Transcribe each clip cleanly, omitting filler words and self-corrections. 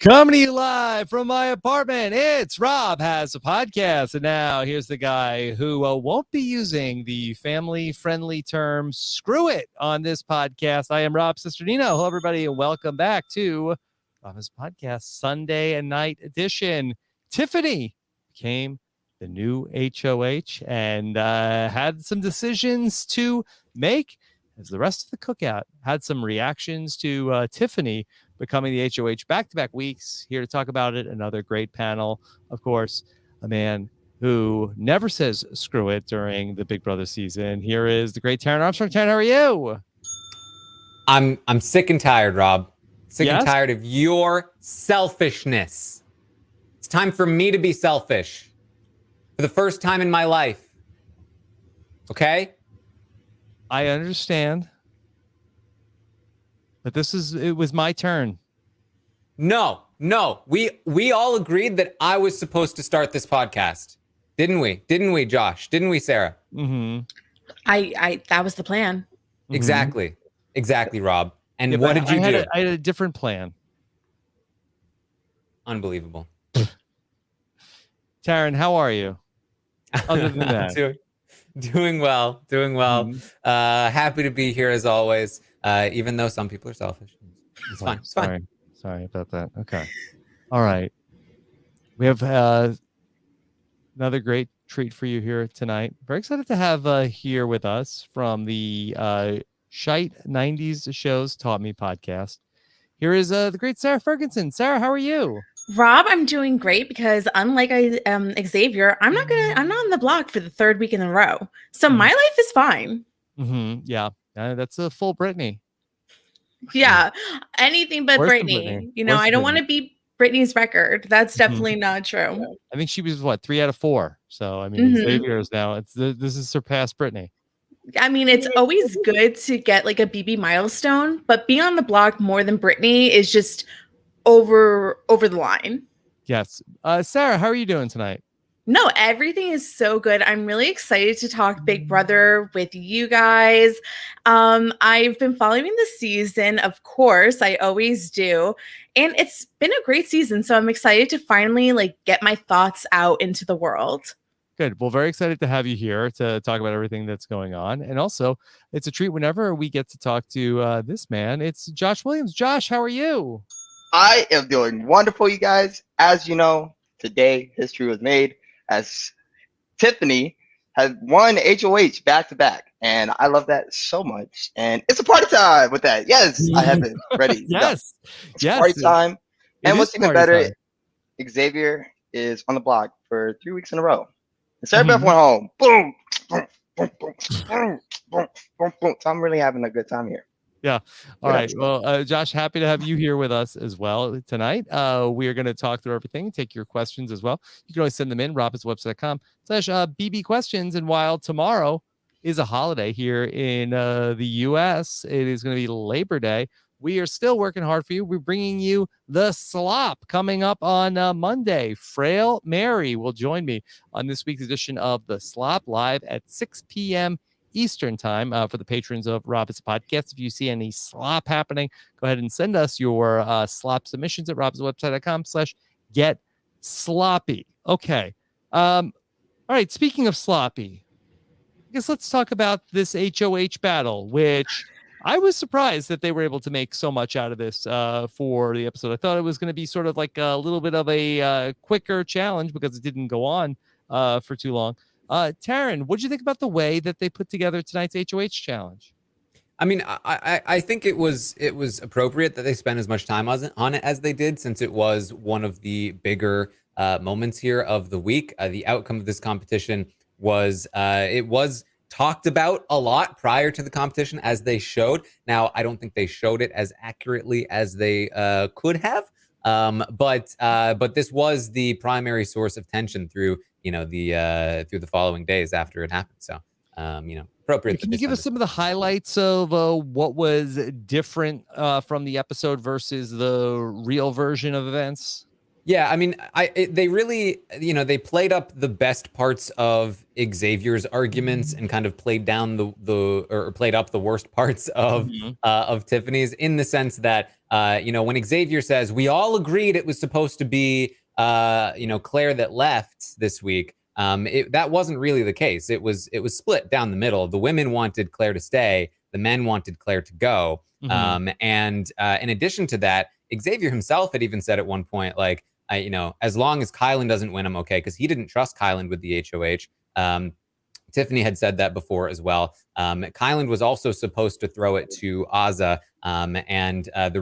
Coming to you live from my apartment, it's Rob Has a Podcast. And now here's the guy who won't be using the family-friendly term screw it on this podcast. I am Rob Cesternino. Hello, everybody, and welcome back to Rob Has a Podcast Sunday and Night Edition. Tiffany became the new HOH and had some decisions to make as the rest of the cookout had some reactions to Tiffany becoming the HOH back-to-back weeks. Here to talk about it, another great panel. Of course, a man who never says screw it during the Big Brother season. Here is the great Taran Armstrong. Taran, how are you? I'm sick and tired, Rob. Sick and tired of your selfishness. It's time for me to be selfish for the first time in my life. Okay? I understand. But it was my turn. No. We all agreed that I was supposed to start this podcast. Didn't we? Didn't we, Josh? Didn't we, Sarah? Mm-hmm. I that was the plan. Exactly. Exactly, Rob. And what did you do? I had a different plan. Unbelievable. Taran, how are you? Other than that. Doing well. Mm-hmm. Happy to be here as always. Even though some people are selfish. It's fine. It's fine. Sorry about that. Okay. All right. We have another great treat for you here tonight. Very excited to have here with us from the Shite 90s Shows Taught Me podcast. Here is the great Sara Fergenson. Sarah, how are you? Rob, I'm doing great because unlike Xavier, I'm not on the block for the third week in a row. So my life is fine. Mm-hmm. Yeah. That's a full Britney. Yeah, anything but Britney. You know, I don't want to beat Britney's record. That's definitely not true. I think she was 3 out of 4. So I mean, Xavier is now. This has surpassed Britney. I mean, it's always good to get like a BB milestone, but being on the block more than Britney is just over the line. Yes, Sarah, how are you doing tonight? No, everything is so good. I'm really excited to talk Big Brother with you guys. I've been following the season, of course, I always do. And it's been a great season. So I'm excited to finally get my thoughts out into the world. Good. Well, very excited to have you here to talk about everything that's going on. And also, it's a treat whenever we get to talk to this man. It's Josh Williams. Josh, how are you? I am doing wonderful, you guys. As you know, today history was made as Tiffany has won HOH back-to-back. And I love that so much. And it's a party time with that. Yes, I have it ready. Yes. It's party time. And what's even better, Xavier is on the block for 3 weeks in a row. And Sarah Beth went home. Boom, boom, boom, boom, boom, boom, boom, boom. So I'm really having a good time here. Yeah. All right. Well, Josh, happy to have you here with us as well tonight. We are going to talk through everything, take your questions as well. You can always send them in, robhasawebsite.com/BB questions. And while tomorrow is a holiday here in the U.S., it is going to be Labor Day. We are still working hard for you. We're bringing you the slop coming up on Monday. Frail Mary will join me on this week's edition of the Slop live at 6 p.m. Eastern time for the patrons of Rob Has a Podcast. If you see any slop happening, go ahead and send us your slop submissions at robhasawebsite.com/get sloppy. Okay. All right. Speaking of sloppy, I guess let's talk about this HOH battle, which I was surprised that they were able to make so much out of this for the episode. I thought it was going to be sort of like a little bit of a quicker challenge because it didn't go on for too long. Taran, what did you think about the way that they put together tonight's HOH challenge? I mean, I think it was appropriate that they spent as much time on it as they did, since it was one of the bigger moments here of the week. The outcome of this competition was talked about a lot prior to the competition, as they showed. Now, I don't think they showed it as accurately as they could have, but this was the primary source of tension through the following days after it happened. So, appropriate. Can you give us some of the highlights of what was different from the episode versus the real version of events? Yeah, I mean, they really, they played up the best parts of Xavier's arguments and kind of played down or played up the worst parts of Tiffany's, in the sense that when Xavier says we all agreed it was supposed to be Claire that left this week, that wasn't really the case. It was split down the middle. The women wanted Claire to stay, the men wanted Claire to go. And in addition to that, Xavier himself had even said at one point, like, as long as Kylan doesn't win, I'm okay, because he didn't trust Kylan with the HOH. Tiffany had said that before as well. Kylan was also supposed to throw it to Azah, and one of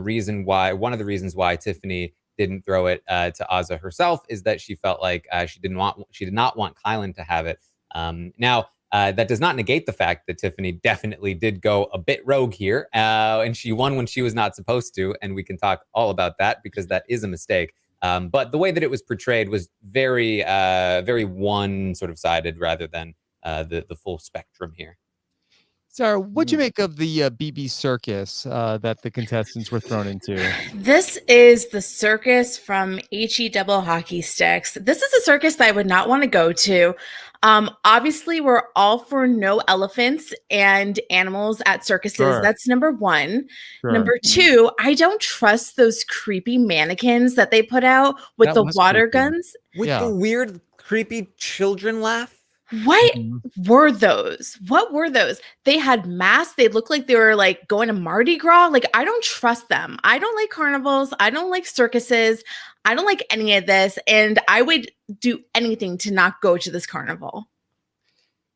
the reasons why Tiffany didn't throw it to Azah herself is that she felt like she did not want Kylan to have it. Now, that does not negate the fact that Tiffany definitely did go a bit rogue here, and she won when she was not supposed to, and we can talk all about that because that is a mistake. But the way that it was portrayed was very, very one sort of sided rather than the full spectrum here. Sarah, what'd you make of the BB circus that the contestants were thrown into? This is the circus from HE double hockey sticks. This is a circus that I would not want to go to. Obviously, we're all for no elephants and animals at circuses. Sure. That's number one. Sure. Number two, I don't trust those creepy mannequins that they put out with That the was water creepy. guns. With the weird, creepy children laugh? What were those? What were those? They had masks. They looked like they were like going to Mardi Gras. Like, I don't trust them. I don't like carnivals. I don't like circuses. I don't like any of this. And I would do anything to not go to this carnival.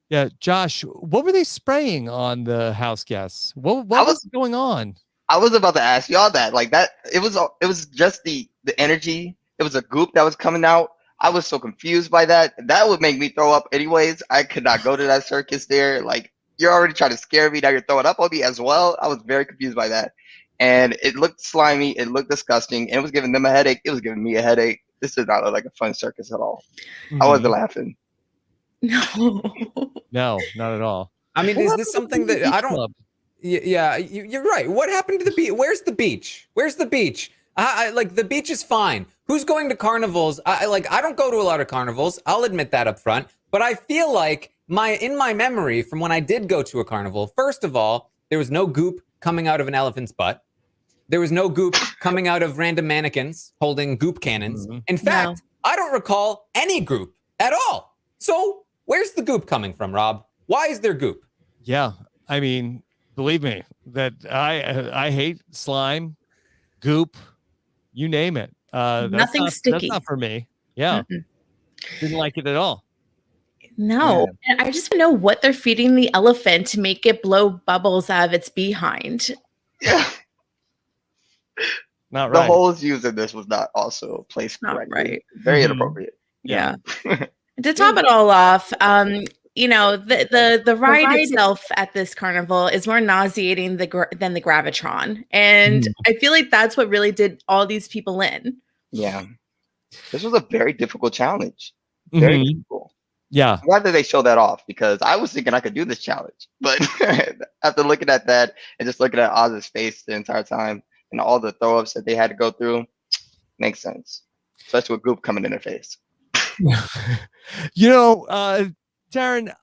Yeah, Josh, what were they spraying on the house guests? What was going on? I was about to ask y'all that. Like that, it was just the energy. It was a goop that was coming out. I was so confused by that. That would make me throw up anyways. I could not go to that circus there. Like, you're already trying to scare me. Now you're throwing up on me as well. I was very confused by that. And it looked slimy. It looked disgusting. And it was giving them a headache. It was giving me a headache. This did not look like a fun circus at all. I wasn't laughing. No. No, not at all. I mean, is this something that I don't... Yeah, you're right. What happened to the beach? Where's the beach? Where's the beach? I like, the beach is fine. Who's going to carnivals? I don't go to a lot of carnivals. I'll admit that up front. But I feel like in my memory from when I did go to a carnival, first of all, there was no goop coming out of an elephant's butt. There was no goop coming out of random mannequins holding goop cannons. In fact, I don't recall any goop at all. So where's the goop coming from, Rob? Why is there goop? Yeah, I mean, believe me, that I hate slime, goop, you name it. Nothing sticky. That's not for me. Yeah. Didn't like it at all. No. Yeah. And I just know what they're feeding the elephant to make it blow bubbles out of its behind. Yeah. Not right. The holes used in this was not also placed correctly. Right. Very inappropriate. Yeah. To top it all off, the ride itself at this carnival is more nauseating than the Gravitron. And I feel like that's what really did all these people in. Yeah. This was a very difficult challenge. Very difficult. Yeah. I'm glad that they showed that off, because I was thinking I could do this challenge. But after looking at that and just looking at Oz's face the entire time and all the throw-ups that they had to go through, makes sense. Especially with goop coming in their face. Taran,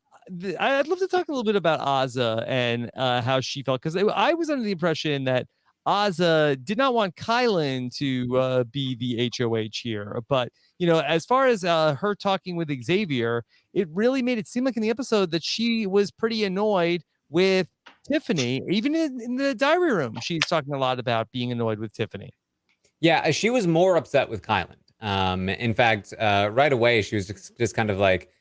I'd love to talk a little bit about Azah and how she felt, because I was under the impression that Azah did not want Kylan to be the HOH here. But, as far as her talking with Xavier, it really made it seem like in the episode that she was pretty annoyed with Tiffany. Even in the diary room, she's talking a lot about being annoyed with Tiffany. Yeah, she was more upset with Kylan. In fact, right away, she was just kind of like,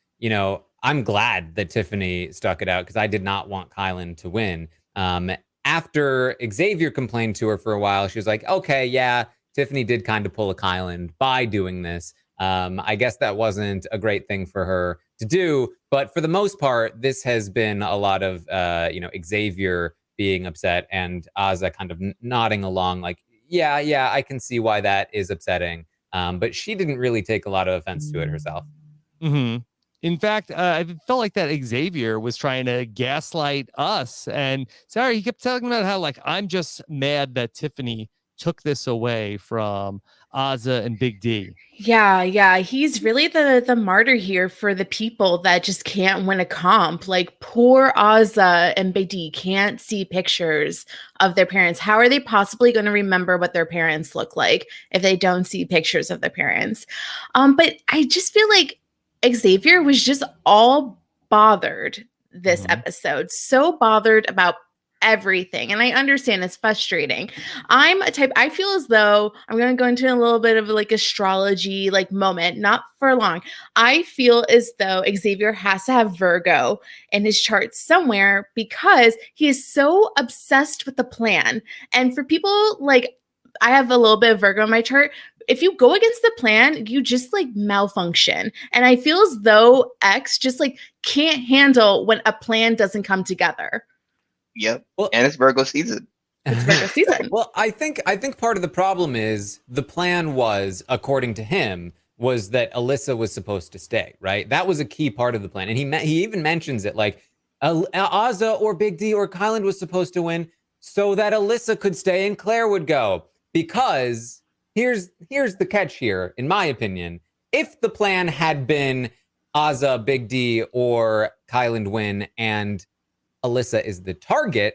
I'm glad that Tiffany stuck it out because I did not want Kylan to win. After Xavier complained to her for a while, she was like, okay, yeah, Tiffany did kind of pull a Kylan by doing this. I guess that wasn't a great thing for her to do. But for the most part, this has been a lot of, Xavier being upset and Azah kind of nodding along like, yeah, I can see why that is upsetting. But she didn't really take a lot of offense to it herself. In fact, I felt like that Xavier was trying to gaslight us. And sorry, he kept talking about how, like, I'm just mad that Tiffany took this away from Azza and Big D. Yeah, he's really the martyr here for the people that just can't win a comp. Like poor Azza and Big D can't see pictures of their parents. How are they possibly going to remember what their parents look like if they don't see pictures of their parents? But I just feel like Xavier was just all bothered this episode, so bothered about everything. And I understand it's frustrating. I'm a type, I feel as though I'm going to go into a little bit of like astrology like moment, not for long. I feel as though Xavier has to have Virgo in his chart somewhere because he is so obsessed with the plan. And for people like, I have a little bit of Virgo in my chart. If you go against the plan, you just like malfunction. And I feel as though X just like can't handle when a plan doesn't come together. Yep. Well, and it's Virgo season. It's Virgo season. Well, I think part of the problem is the plan was, according to him, was that Alyssa was supposed to stay, right? That was a key part of the plan. And he even mentions it like Azza or Big D or Kyland was supposed to win so that Alyssa could stay and Claire would go. Because here's the catch here, in my opinion. If the plan had been Azza, Big D, or Kyland win and Alyssa is the target,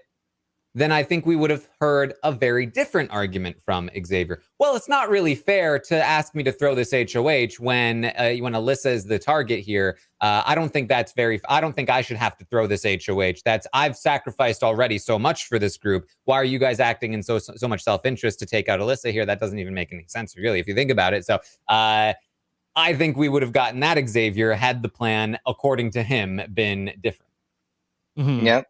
then I think we would have heard a very different argument from Xavier. Well, it's not really fair to ask me to throw this HOH when Alyssa is the target here. I don't think that's I don't think I should have to throw this HOH. I've sacrificed already so much for this group. Why are you guys acting in so much self-interest to take out Alyssa here? That doesn't even make any sense, really, if you think about it. So I think we would have gotten that Xavier had the plan, according to him, been different. Mm-hmm. Yep.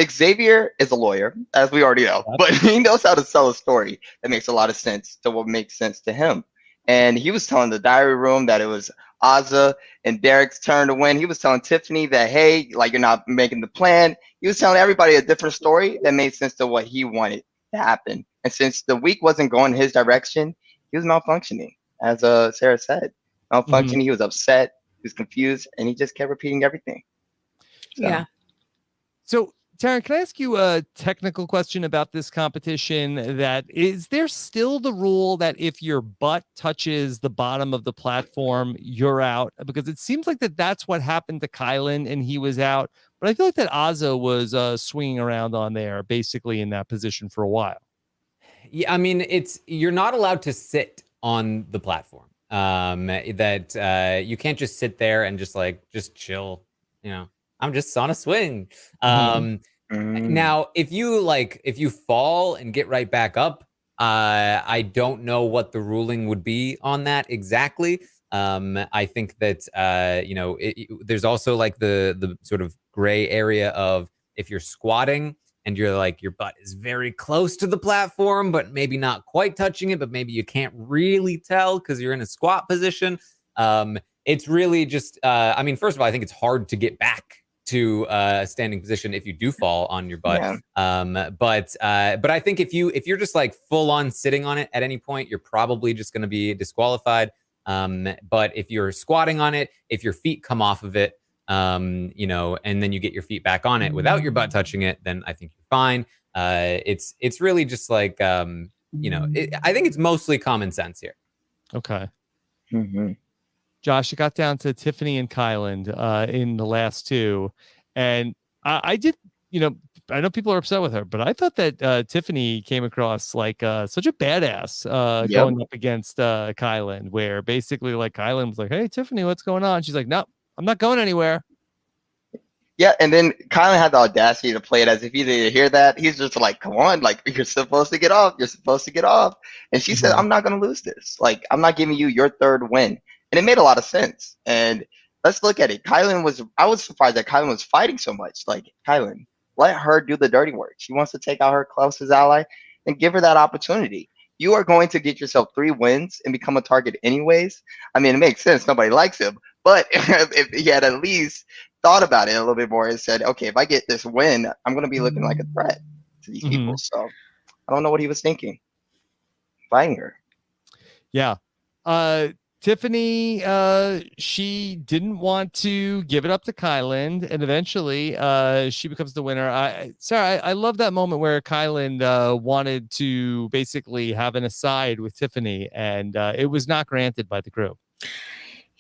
Xavier is a lawyer, as we already know, but he knows how to sell a story that makes a lot of sense to what makes sense to him. And he was telling the diary room that it was Azza and Derek's turn to win. He was telling Tiffany that, hey, like, you're not making the plan. He was telling everybody a different story that made sense to what he wanted to happen. And since the week wasn't going his direction, he was malfunctioning, as Sarah said. Malfunctioning, He was upset, he was confused, and he just kept repeating everything. So. Yeah. So, Taran, can I ask you a technical question about this competition? That is there still the rule that if your butt touches the bottom of the platform, you're out? Because it seems like that's what happened to Kyland and he was out. But I feel like that Azza was swinging around on there, basically in that position for a while. Yeah, I mean, you're not allowed to sit on the platform. You can't just sit there and just chill. I'm just on a swing. Now, if you fall and get right back up, I don't know what the ruling would be on that exactly. I think that there's also like the sort of gray area of if you're squatting and you're like your butt is very close to the platform, but maybe not quite touching it, but maybe you can't really tell because you're in a squat position. It's really just, first of all, I think it's hard to get back to a standing position if you do fall on your butt. Yeah. But I think if you're just like full on sitting on it at any point, you're probably just going to be disqualified. But if you're squatting on it, if your feet come off of it, and then you get your feet back on it without your butt touching it, then I think you're fine. It's really just like, I think it's mostly common sense here. Okay. Josh, it got down to Tiffany and Kyland in the last two. And I did, I know people are upset with her, but I thought that Tiffany came across like such a badass going up against Kyland, where basically like Kyland was like, hey, Tiffany, what's going on? She's like, no, I'm not going anywhere. Yeah, and then Kyland had the audacity to play it as if he didn't hear that. He's just like, come on, like, you're supposed to get off. You're supposed to get off. And she said, I'm not going to lose this. Like, I'm not giving you your third win. And it made a lot of sense. And let's look at it. I was surprised that Kyland was fighting so much. Like, Kyland, let her do the dirty work. She wants to take out her closest ally and give her that opportunity. You are going to get yourself 3 wins and become a target anyways. I mean, it makes sense. Nobody likes him. But if he had at least thought about it a little bit more and said, okay, if I get this win, I'm going to be looking like a threat to these people. So I don't know what he was thinking. Fighting her. Yeah. Tiffany, she didn't want to give it up to Kyland, and eventually she becomes the winner. I love that moment where Kyland wanted to basically have an aside with Tiffany, and it was not granted by the group.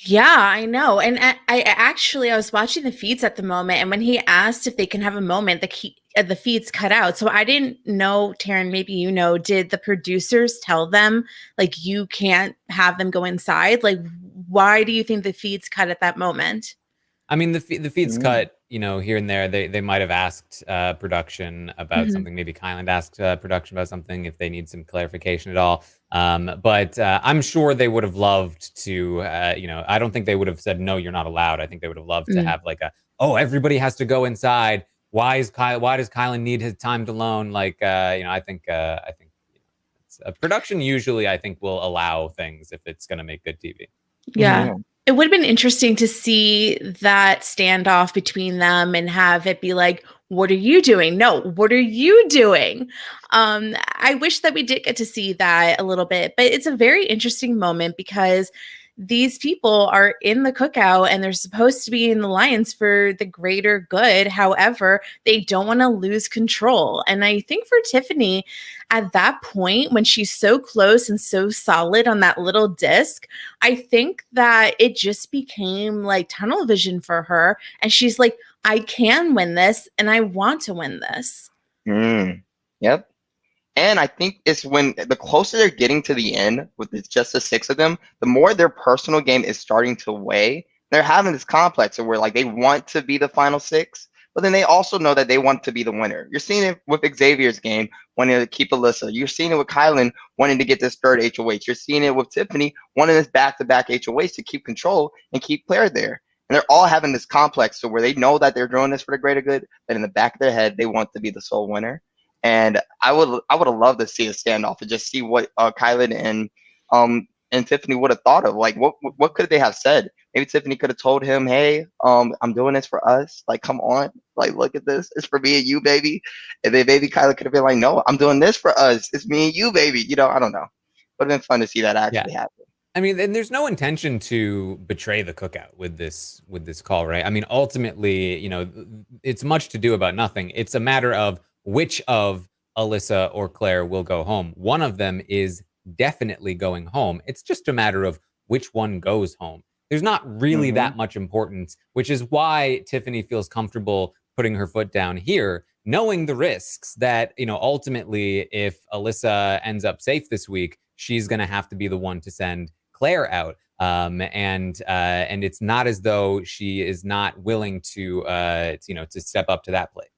Yeah, I know. And I was watching the feeds at the moment, and when he asked if they can have a moment, the feeds cut out. So I didn't know, Taran, maybe you know, did the producers tell them like you can't have them go inside? Like, why do you think the feeds cut at that moment? I mean, the feeds cut, you know, here and there. They might have asked production about something. Maybe Kyland asked production about something if they need some clarification at all. But I'm sure they would have loved to, you know, I don't think they would have said, no, you're not allowed. I think they would have loved to have like oh, everybody has to go inside. Why does Kyland need his time alone? Like, you know, I think production usually, I think, will allow things if it's going to make good TV. Yeah. It would have been interesting to see that standoff between them and have it be like, what are you doing? No, what are you doing? I wish that we did get to see that a little bit, but it's a very interesting moment because these people are in the cookout and they're supposed to be in the alliance for the greater good. However, they don't want to lose control. And I think for Tiffany, at that point, when she's so close and so solid on that little disc, I think that it just became like tunnel vision for her. And she's like, I can win this and I want to win this. Yep. And I think it's when the closer they're getting to the end with just the 6 of them, the more their personal game is starting to weigh. They're having this complex of where like they want to be the final 6, but then they also know that they want to be the winner. You're seeing it with Xavier's game wanting to keep Alyssa. You're seeing it with Kyland wanting to get this third HOH. You're seeing it with Tiffany wanting this back-to-back HOH to keep control and keep Claire there. And they're all having this complex so where they know that they're doing this for the greater good, but in the back of their head, they want to be the sole winner. And I would have loved to see a standoff and just see what Kylan and Tiffany would have thought of. Like, what could they have said? Maybe Tiffany could have told him, "Hey, I'm doing this for us. Like, come on, like, look at this. It's for me and you, baby." And then maybe Kylan could have been like, "No, I'm doing this for us. It's me and you, baby." You know, I don't know. Would have been fun to see that actually happen. I mean, and there's no intention to betray the cookout with this call, right? I mean, ultimately, you know, it's much to do about nothing. It's a matter of which of Alyssa or Claire will go home. One of them is definitely going home. It's just a matter of which one goes home. There's not really that much importance, which is why Tiffany feels comfortable putting her foot down here, knowing the risks that, you know, ultimately, if Alyssa ends up safe this week, she's going to have to be the one to send Claire out. And it's not as though she is not willing to step up to that plate.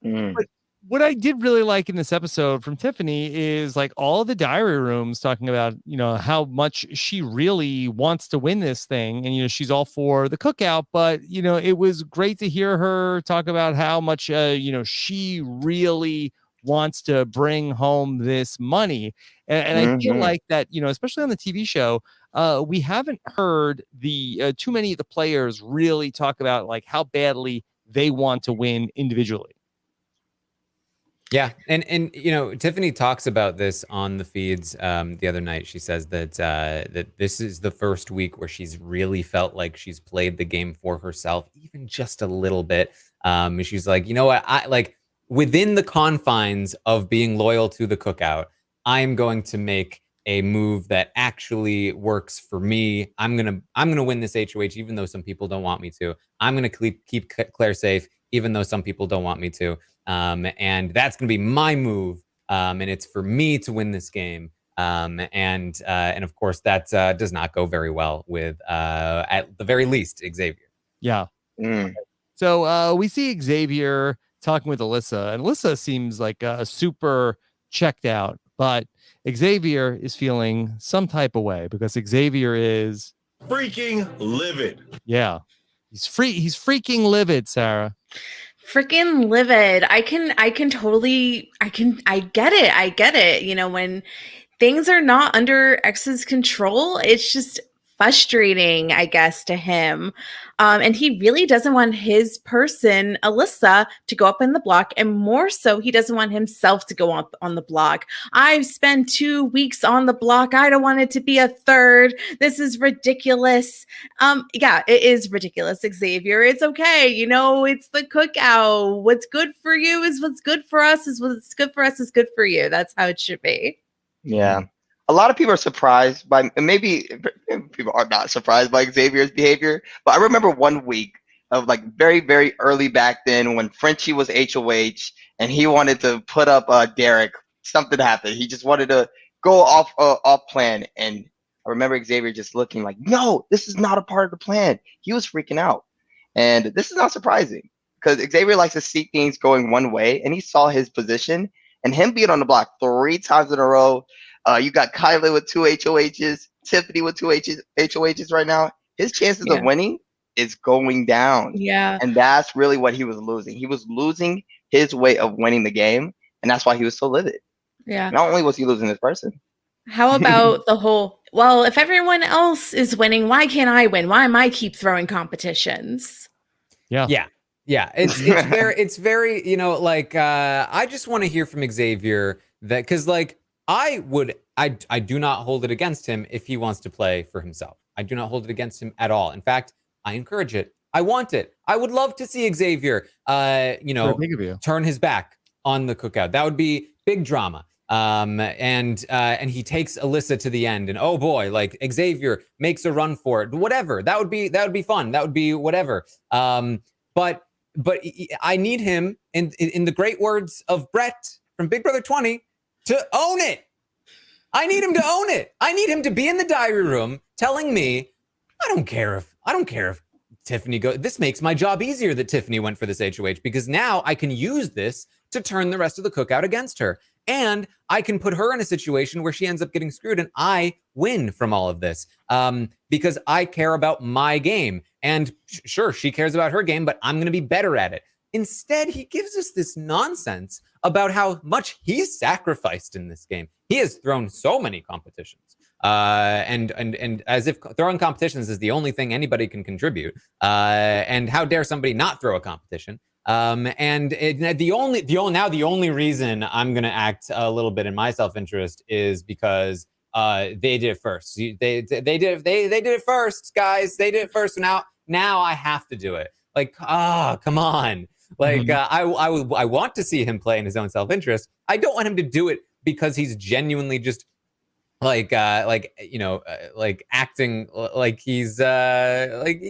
But what I did really like in this episode from Tiffany is like all the diary rooms talking about, you know, how much she really wants to win this thing. And, you know, she's all for the cookout, but, you know, it was great to hear her talk about how much, you know, she really wants to bring home this money. And I feel like that, you know, especially on the TV show, we haven't heard the too many of the players really talk about like how badly they want to win individually. Yeah, and you know, Tiffany talks about this on the feeds the other night. She says that that this is the first week where she's really felt like she's played the game for herself, even just a little bit. She's like, you know what, I like within the confines of being loyal to the cookout, I'm going to make a move that actually works for me. I'm gonna win this HOH, even though some people don't want me to. I'm gonna keep Claire safe, even though some people don't want me to. And that's going to be my move. And it's for me to win this game. And of course, that does not go very well with, at the very least, Xavier. Yeah. So we see Xavier talking with Alyssa, and Alyssa seems like super checked out, but Xavier is feeling some type of way because Xavier is freaking livid. Yeah. He's freaking livid, Sarah. Freaking livid. I get it. You know, when things are not under X's control, it's just frustrating, I guess, to him. And he really doesn't want his person, Alyssa, to go up in the block. And more so, he doesn't want himself to go up on the block. I've spent 2 weeks on the block. I don't want it to be a third. This is ridiculous. Yeah, it is ridiculous, Xavier. It's okay. You know, it's the cookout. What's good for you is what's good for us, is what's good for us is good for you. That's how it should be. Yeah. A lot of people are surprised by, and maybe people are not surprised by Xavier's behavior, but I remember one week of like very, very early back then when Frenchie was HOH and he wanted to put up Derek. Something happened. He just wanted to go off plan. And I remember Xavier just looking like, no, this is not a part of the plan. He was freaking out. And this is not surprising because Xavier likes to see things going one way, and he saw his position and him being on the block 3 times in a row. You got Kylie with 2 HOHs, Tiffany with 2 HOHs right now. His chances of winning is going down. Yeah. And that's really what he was losing. He was losing his way of winning the game, and that's why he was so livid. Yeah. Not only was he losing this person. How about the whole, well, if everyone else is winning, why can't I win? Why am I keep throwing competitions? Yeah. It's very, you know, like, I just want to hear from Xavier that, because like, I do not hold it against him if he wants to play for himself. I do not hold it against him at all. In fact, I encourage it. I want it. I would love to see Xavier, turn his back on the cookout. That would be big drama. And he takes Alyssa to the end, and oh boy, like Xavier makes a run for it. Whatever. That would be fun. That would be whatever. But I need him, in the great words of Brett from Big Brother 20, to own it. I need him to own it. I need him to be in the diary room telling me, I don't care if Tiffany goes. This makes my job easier that Tiffany went for this HOH, because now I can use this to turn the rest of the cookout against her. And I can put her in a situation where she ends up getting screwed and I win from all of this, because I care about my game. And sure, she cares about her game, but I'm going to be better at it. Instead, he gives us this nonsense about how much he's sacrificed in this game. He has thrown so many competitions, and as if throwing competitions is the only thing anybody can contribute. And how dare somebody not throw a competition? The only reason I'm going to act a little bit in my self-interest is because they did it first. They did it first, guys. They did it first. So now I have to do it. Like, come on. Like, I want to see him play in his own self-interest. I don't want him to do it because he's genuinely just like acting like he's like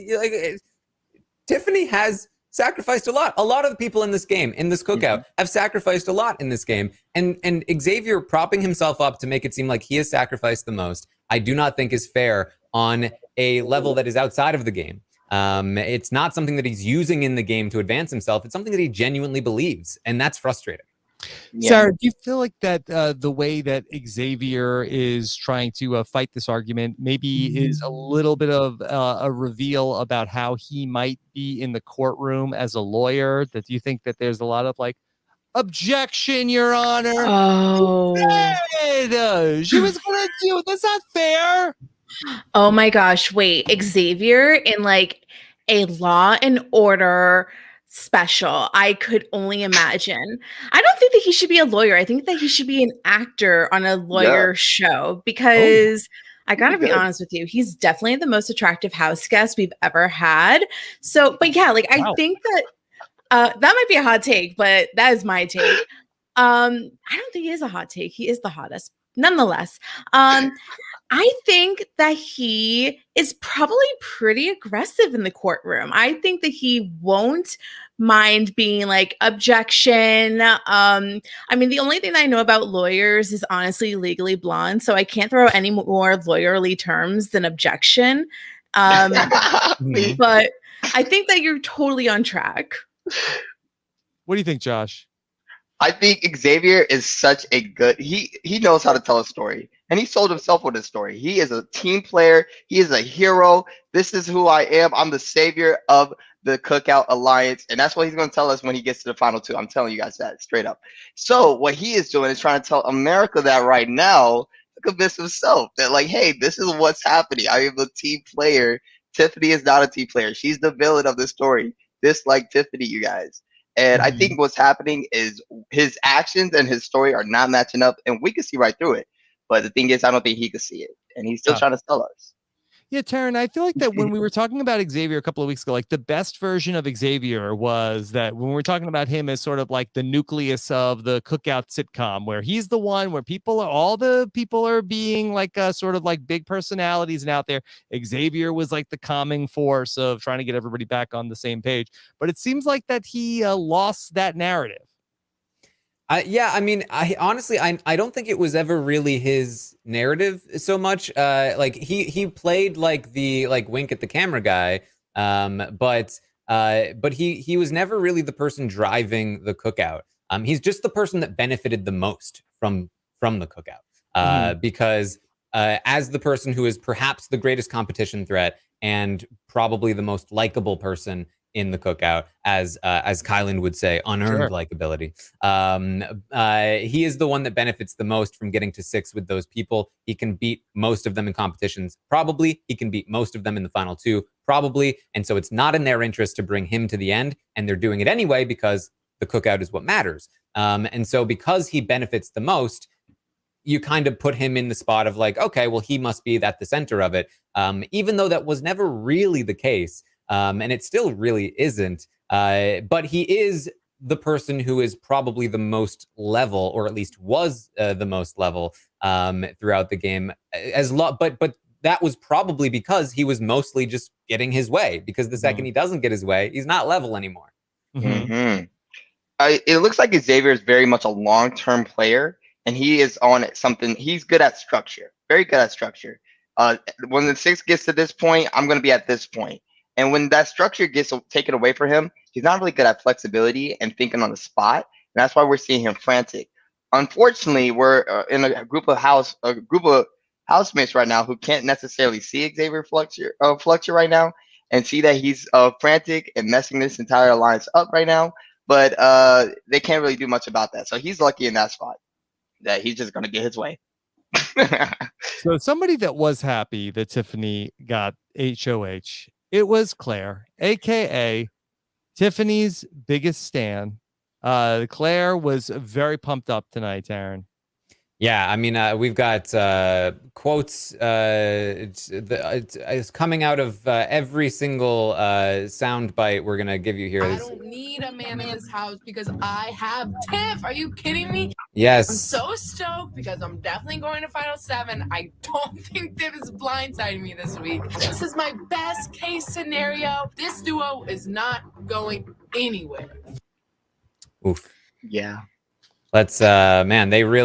Tiffany has sacrificed a lot. A lot of the people in this game, in this cookout, have sacrificed a lot in this game. And Xavier propping himself up to make it seem like he has sacrificed the most, I do not think is fair on a level that is outside of the game. It's not something that he's using in the game to advance himself. It's something that he genuinely believes, and that's frustrating. Yeah. Sarah, do you feel like that the way that Xavier is trying to fight this argument maybe is a little bit of a reveal about how he might be in the courtroom as a lawyer? That do you think that there's a lot of like, objection, Your Honor? Oh, she was gonna do it. That's not fair. Oh my gosh, wait, Xavier in like a Law and Order special. I could only imagine. I don't think that he should be a lawyer. I think that he should be an actor on a lawyer show, because I gotta be honest with you, he's definitely the most attractive house guest we've ever had. So, but yeah, like I think that that might be a hot take, but that is my take. I don't think it is a hot take. He is the hottest. Nonetheless, I think that he is probably pretty aggressive in the courtroom. I think that he won't mind being like, objection. I mean, the only thing that I know about lawyers is honestly Legally Blonde, so I can't throw any more lawyerly terms than objection. But I think that you're totally on track. What do you think, Josh? I think Xavier is such a good, he knows how to tell a story, and he sold himself with his story. He is a team player. He is a hero. This is who I am. I'm the savior of the Cookout Alliance. And that's what he's going to tell us when he gets to the final 2. I'm telling you guys that straight up. So what he is doing is trying to tell America that right now, the convince himself that like, hey, this is what's happening. I am a team player. Tiffany is not a team player. She's the villain of the story. Dislike Tiffany, you guys. And I think what's happening is his actions and his story are not matching up, and we can see right through it. But the thing is, I don't think he could see it, and he's still trying to sell us. Yeah, Taran, I feel like that when we were talking about Xavier a couple of weeks ago, like the best version of Xavier was that when we were talking about him as sort of like the nucleus of the cookout sitcom, where he's the one where all the people are being like sort of like big personalities and out there. Xavier was like the calming force of trying to get everybody back on the same page. But it seems like that he lost that narrative. Yeah, I mean, I honestly, I don't think it was ever really his narrative so much. Like he played like the wink at the camera guy, but he was never really the person driving the cookout. He's just the person that benefited the most from the cookout, because as the person who is perhaps the greatest competition threat and probably the most likable person in the cookout, as Kylan would say, unearned likability. He is the one that benefits the most from getting to 6 with those people. He can beat most of them in competitions, probably. He can beat most of them in the final 2, probably. And so it's not in their interest to bring him to the end, and they're doing it anyway because the cookout is what matters. And so because he benefits the most, you kind of put him in the spot of like, okay, well, he must be at the center of it, even though that was never really the case. And it still really isn't. But he is the person who is probably the most level, or at least was the most level throughout the game. But that was probably because he was mostly just getting his way. Because the second he doesn't get his way, he's not level anymore. It looks like Xavier is very much a long-term player, and he is on something. He's good at structure, very good at structure. When the 6 gets to this point, I'm going to be at this point. And when that structure gets taken away from him, he's not really good at flexibility and thinking on the spot. And that's why we're seeing him frantic. Unfortunately, we're in a group of housemates right now who can't necessarily see Xavier Fluxure right now and see that he's frantic and messing this entire alliance up right now. But they can't really do much about that. So he's lucky in that spot that he's just going to get his way. So somebody that was happy that Tiffany got HOH, it was Claire, aka Tiffany's biggest stan. Claire was very pumped up tonight, Taran. Yeah, I mean, we've got quotes. It's coming out of every single sound bite we're gonna give you here. I don't need a man in this house because I have Tiff. Are you kidding me? Yes. I'm so stoked because I'm definitely going to Final 7. I don't think Tiff is blindsiding me this week. This is my best case scenario. This duo is not going anywhere. Oof. Yeah. Let's man, they were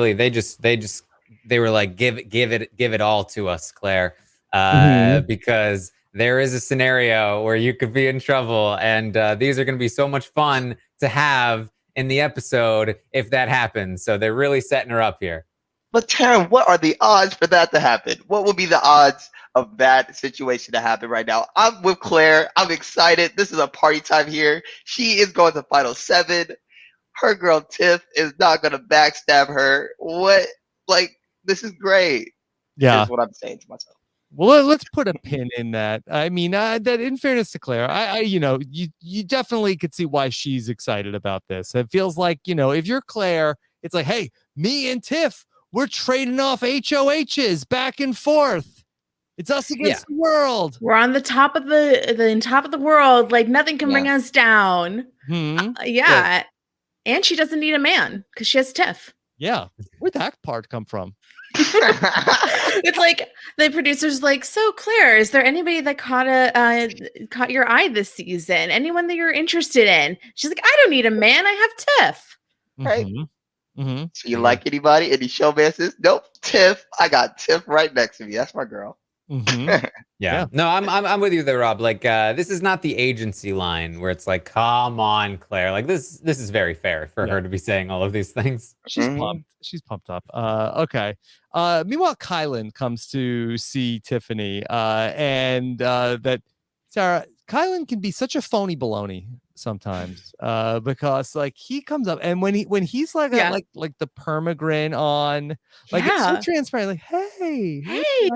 like, give it all to us, Claire. Because there is a scenario where you could be in trouble, and these are gonna be so much fun to have in the episode if that happens. So they're really setting her up here. But Taran, what are the odds for that to happen? What will be the odds of that situation to happen right now? I'm with Claire. I'm excited. This is a party time here. She is going to Final 7. Her girl Tiff is not gonna backstab her. What? Like, this is great. Yeah, is what I'm saying to myself. Well, let's put a pin in that. I mean, that in fairness to Claire, you definitely could see why she's excited about this. It feels like, if you're Claire, it's like, hey, me and Tiff, we're trading off HOHs back and forth. It's us against the world. We're on the top of the world. Like nothing can bring us down. Yeah. And she doesn't need a man because she has Tiff. Yeah. Where'd that part come from? It's like the producer's like, so Claire, is there anybody that caught your eye this season? Anyone that you're interested in? She's like, I don't need a man. I have Tiff. Right. So you like anybody? Any showmances? Nope. Tiff. I got Tiff right next to me. That's my girl. Yeah. No, I'm with you there, Rob. Like, this is not the agency line where it's like, come on, Claire. Like this is very fair for her to be saying all of these things. She's pumped. She's pumped up. Okay. Meanwhile, Kylan comes to see Tiffany, and that Sarah, Kylan can be such a phony baloney. sometimes because like he comes up and when he's like Yeah. like the permagrin on, like it's so Yeah. transparent, like hey Hey.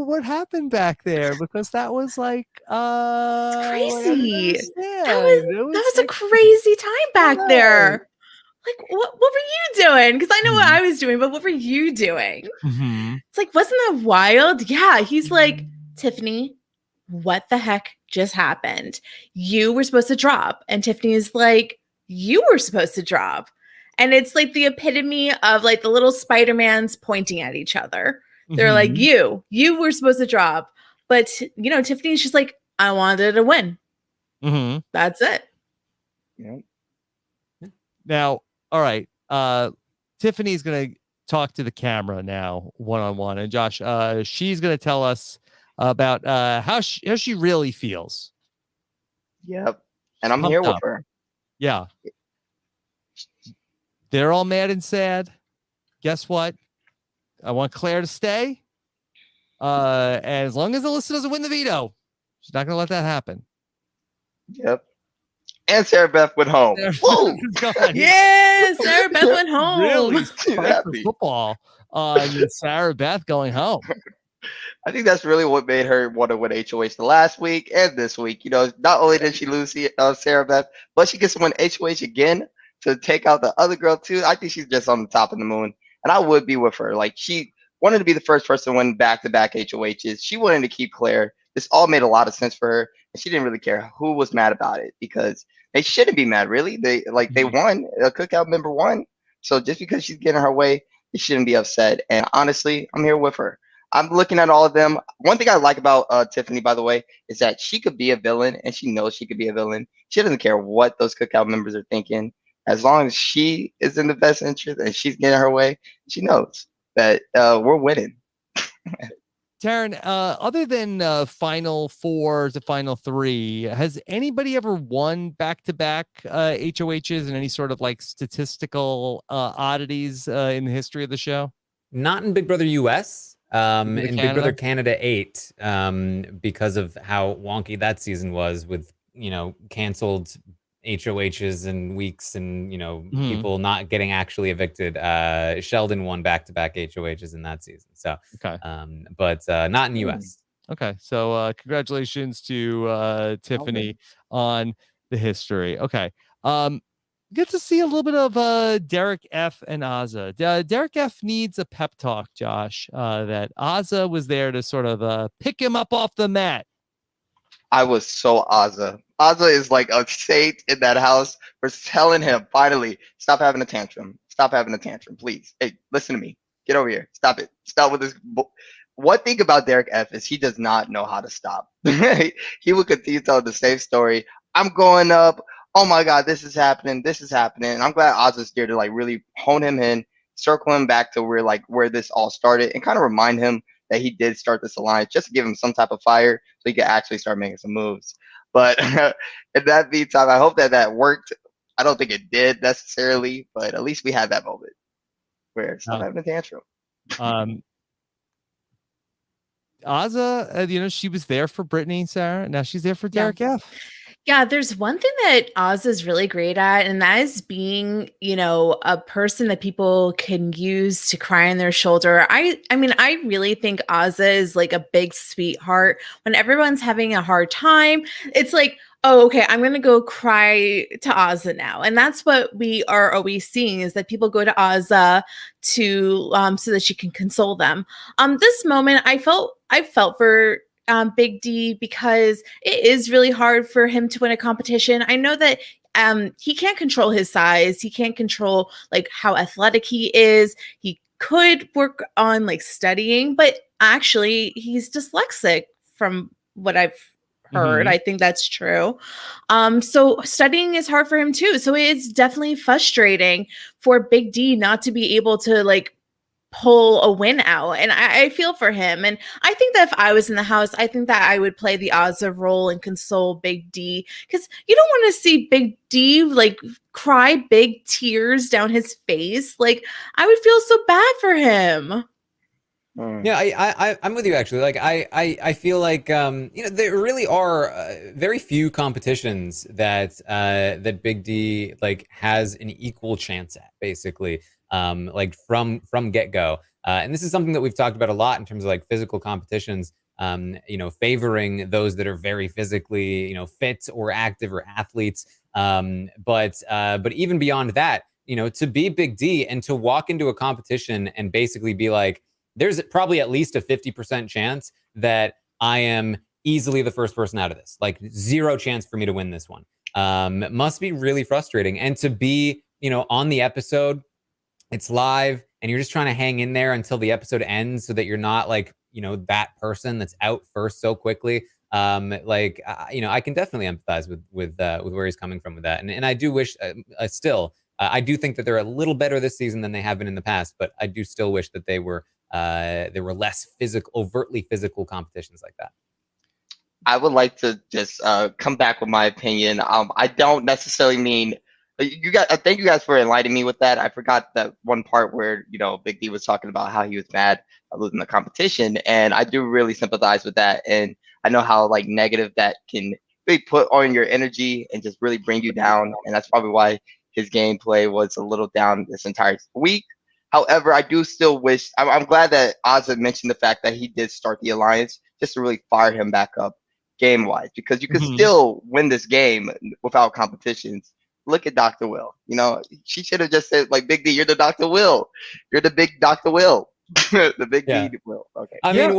what happened back there, because that was like It's like, I didn't crazy. understand. It That was was a like crazy time back yeah. there. Like, what were you doing? Because I know what Mhm. I was doing, but what were you doing? Mhm. It's like, wasn't that wild? Yeah. He's like, Tiffany, what the heck just happened? You were supposed to drop. And Tiffany is like, you were supposed to drop. And it's like the epitome of like the little Spider-Mans pointing at each other. They're like, Mhm. you were supposed to drop. But, Tiffany's just like, I wanted to win. Mhm. That's it. Yeah. Now, all right. Tiffany's gonna talk to the camera now, one-on-one, and Josh, she's gonna tell us about how she really feels. Yep. And I'm Pumped here with up. her. Yeah. They're all mad and sad. Guess what? I want Claire to stay. And as long as Alyssa doesn't win the veto, she's not gonna let that happen. Yep. And Sarah Beth went home. Woo! Yeah, Sarah Beth went home. Really She's spiked the happy. football on Sarah Beth going home. I think that's really what made her want to win HOH the last week and this week. Not only did she lose Sarah Beth, but she gets to win HOH again to take out the other girl too. I think she's just on the top of the moon, and I would be with her. Like, she wanted to be the first person to win back-to-back HOHs. She wanted to keep Claire. This all made a lot of sense for her, and she didn't really care who was mad about it, because they shouldn't be mad. Really, they won. A cookout member won, so just because she's getting her way, they shouldn't be upset. And honestly, I'm here with her. I'm looking at all of them. One thing I like about Tiffany, by the way, is that she could be a villain, and she knows she could be a villain. She doesn't care what those cookout members are thinking. As long as she is in the best interest and she's getting her way, she knows that we're winning. Taran, other than Final Four to Final Three, has anybody ever won back-to-back HOHs and any sort of like statistical oddities in the history of the show? Not in Big Brother US. In Big Brother Canada 8, because of how wonky that season was with, canceled HOHs and weeks and, people not getting actually evicted. Sheldon won back-to-back HOHs in that season. So, okay. But not in US. Okay. So congratulations to Tiffany on the history. Okay. Get to see a little bit of Derek F and Azza. Derek F needs a pep talk, Josh. That Azza was there to sort of pick him up off the mat. I was so Azza. Azza is like a saint in that house for telling him, finally, stop having a tantrum. Stop having a tantrum, please. Hey, listen to me. Get over here. Stop it. Stop with this. One thing about Derek F is he does not know how to stop. He will continue telling the same story. I'm going up. Oh my God, this is happening. This is happening. And I'm glad Azza's here to like really hone him in, circle him back to where this all started, and kind of remind him that he did start this alliance, just to give him some type of fire so he could actually start making some moves. But in that meantime, I hope that worked. I don't think it did necessarily, but at least we had that moment where stop having a tantrum. Azza, she was there for Brittany, Sarah. Now she's there for Derek F. Yeah, there's one thing that Oz is really great at, and that is being, a person that people can use to cry on their shoulder. I mean, I really think Ozza is like a big sweetheart. When everyone's having a hard time, it's like, oh, okay, I'm going to go cry to Ozza now. And that's what we are always seeing, is that people go to Ozza to so that she can console them. This moment, I felt for Big D, because it is really hard for him to win a competition. I know that he can't control his size. He can't control like how athletic he is. He could work on like studying, but actually he's dyslexic from what I've heard. I think that's true. So studying is hard for him too. So it's definitely frustrating for Big D not to be able to like pull a win out. And I feel for him. And I think that if I was in the house, I think that I would play the Ozza role and console Big D, because you don't want to see Big D like cry big tears down his face. Like, I would feel so bad for him. Yeah, I'm with you actually. Like I feel like there really are very few competitions that that Big D like has an equal chance at, basically, like from get go. And this is something that we've talked about a lot in terms of like physical competitions. Favoring those that are very physically fit or active or athletes. But even beyond that, to be Big D and to walk into a competition and basically be like, there's probably at least a 50% chance that I am easily the first person out of this. Like zero chance for me to win this one. It must be really frustrating. And to be, on the episode, it's live and you're just trying to hang in there until the episode ends so that you're not like, that person that's out first so quickly. I can definitely empathize with where he's coming from with that. And I do wish I do think that they're a little better this season than they have been in the past, but I do still wish that there were less overtly physical competitions like that. I would like to just come back with my opinion. I don't necessarily mean you guys. I thank you guys for enlightening me with that. I forgot that one part where Big D was talking about how he was mad at losing the competition, and I do really sympathize with that. And I know how like negative that can really put on your energy and just really bring you down. And that's probably why his gameplay was a little down this entire week. However, I do still wish. I'm glad that Ozzy mentioned the fact that he did start the alliance just to really fire him back up game-wise, because you could still win this game without competitions. Look at Dr. Will. She should have just said, like, Big D, you're the Dr. Will. You're the big Dr. Will. The Big D Will. Okay. I mean,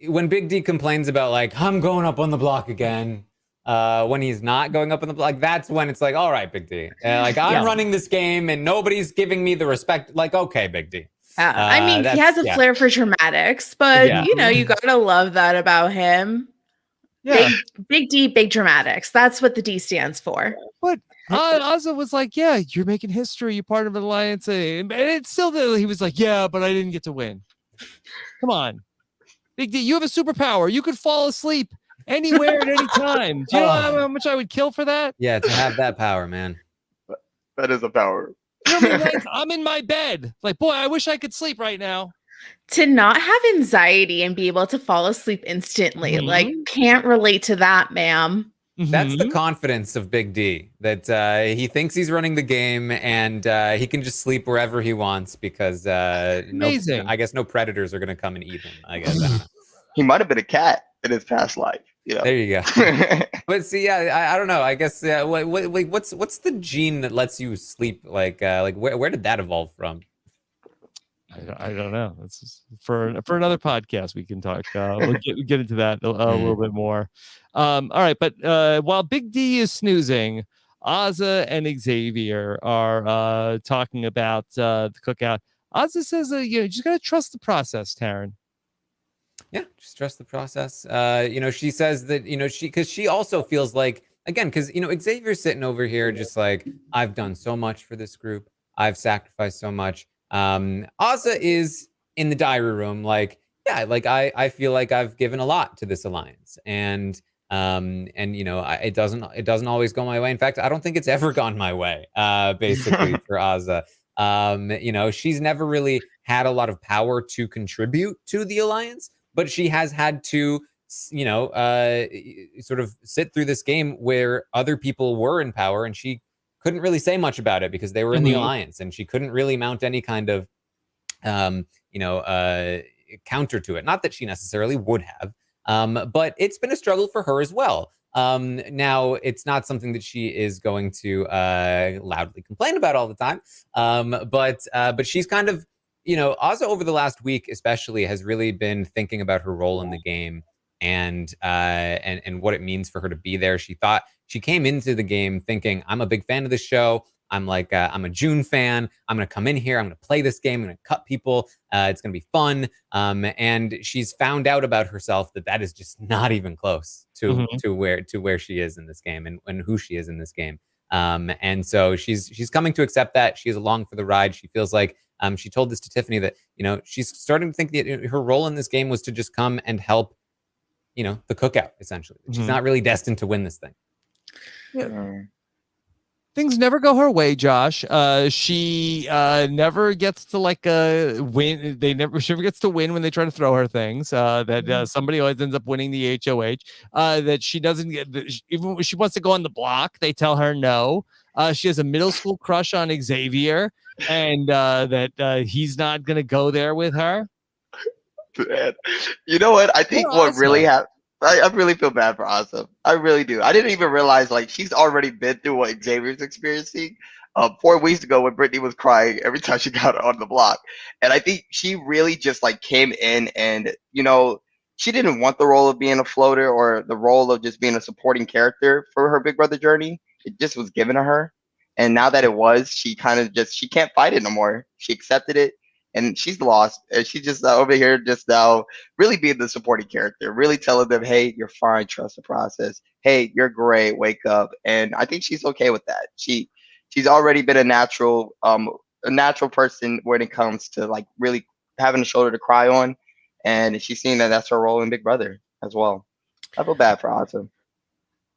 when Big D complains about, like, I'm going up on the block again, when he's not going up on the block, that's when it's like, all right, Big D. I'm running this game and nobody's giving me the respect. Like, okay, Big D. I mean, he has a flair for dramatics, but you gotta love that about him. Yeah. Big D, big dramatics. That's what the D stands for. But Ozzy was like, yeah, you're making history. You're part of an alliance. And it's still he was like, yeah, but I didn't get to win. Come on. Big D, you have a superpower. You could fall asleep anywhere at any time. Do you know how much I would kill for that? Yeah, to have that power, man. That is a power. I'm in my bed. Like, boy, I wish I could sleep right now. To not have anxiety and be able to fall asleep instantly, like, can't relate to that, ma'am. That's the confidence of Big D, that he thinks he's running the game and he can just sleep wherever he wants because I guess no predators are going to come and eat him, I guess. He might have been a cat in his past life. There you go. But see, I don't know. I guess what's the gene that lets you sleep? Like where did that evolve from? I don't know. That's just for another podcast. We can talk. We'll get into that a little bit more. All right, but while Big D is snoozing, Ozzy and Xavier are talking about the cookout. Ozzy says, you just gotta trust the process, Taran. Yeah, just trust the process. She says that because she also feels like, again, because Xavier's sitting over here just like, I've done so much for this group. I've sacrificed so much. Ozzy is in the diary room, like, yeah, like I feel like I've given a lot to this alliance, and it doesn't always go my way. In fact, I don't think it's ever gone my way. Basically for Ozzy, she's never really had a lot of power to contribute to the alliance, but she has had to, sort of sit through this game where other people were in power, and she couldn't really say much about it because they were in the alliance, and she couldn't really mount any kind of, counter to it. Not that she necessarily would have, but it's been a struggle for her as well. Now, it's not something that she is going to loudly complain about all the time, but she's kind of, Ozzy over the last week especially has really been thinking about her role in the game and what it means for her to be there. She came into the game thinking, I'm a big fan of the show. I'm a June fan. I'm going to come in here. I'm going to play this game. I'm going to cut people. It's going to be fun. And she's found out about herself that is just not even close to where she is in this game and who she is in this game. And so she's coming to accept that. She's along for the ride. She feels like she told this to Tiffany that, she's starting to think that her role in this game was to just come and help, the cookout, essentially. She's not really destined to win this thing. Yeah. things never go her way, Josh. She never gets to win. She never gets to win when they try to throw her things. Somebody always ends up winning the HOH. That she doesn't get, even when she wants to go on the block, they tell her no. She has a middle school crush on Xavier, and that he's not going to go there with her. Man. You know what? I think what really happened. I really feel bad for Asa. I really do. I didn't even realize she's already been through what Xavier's experiencing 4 weeks ago when Brittany was crying every time she got on the block. And I think she really just came in and, she didn't want the role of being a floater or the role of just being a supporting character for her Big Brother journey. It just was given to her. And now that it was, she kind of she can't fight it no more. She accepted it. And she's lost. And she's just over here just now really being the supporting character, really telling them, hey, you're fine, trust the process. Hey, you're great, wake up. And I think she's okay with that. She's already been a natural person when it comes to really having a shoulder to cry on. And she's seeing that that's her role in Big Brother as well. I feel bad for Asa.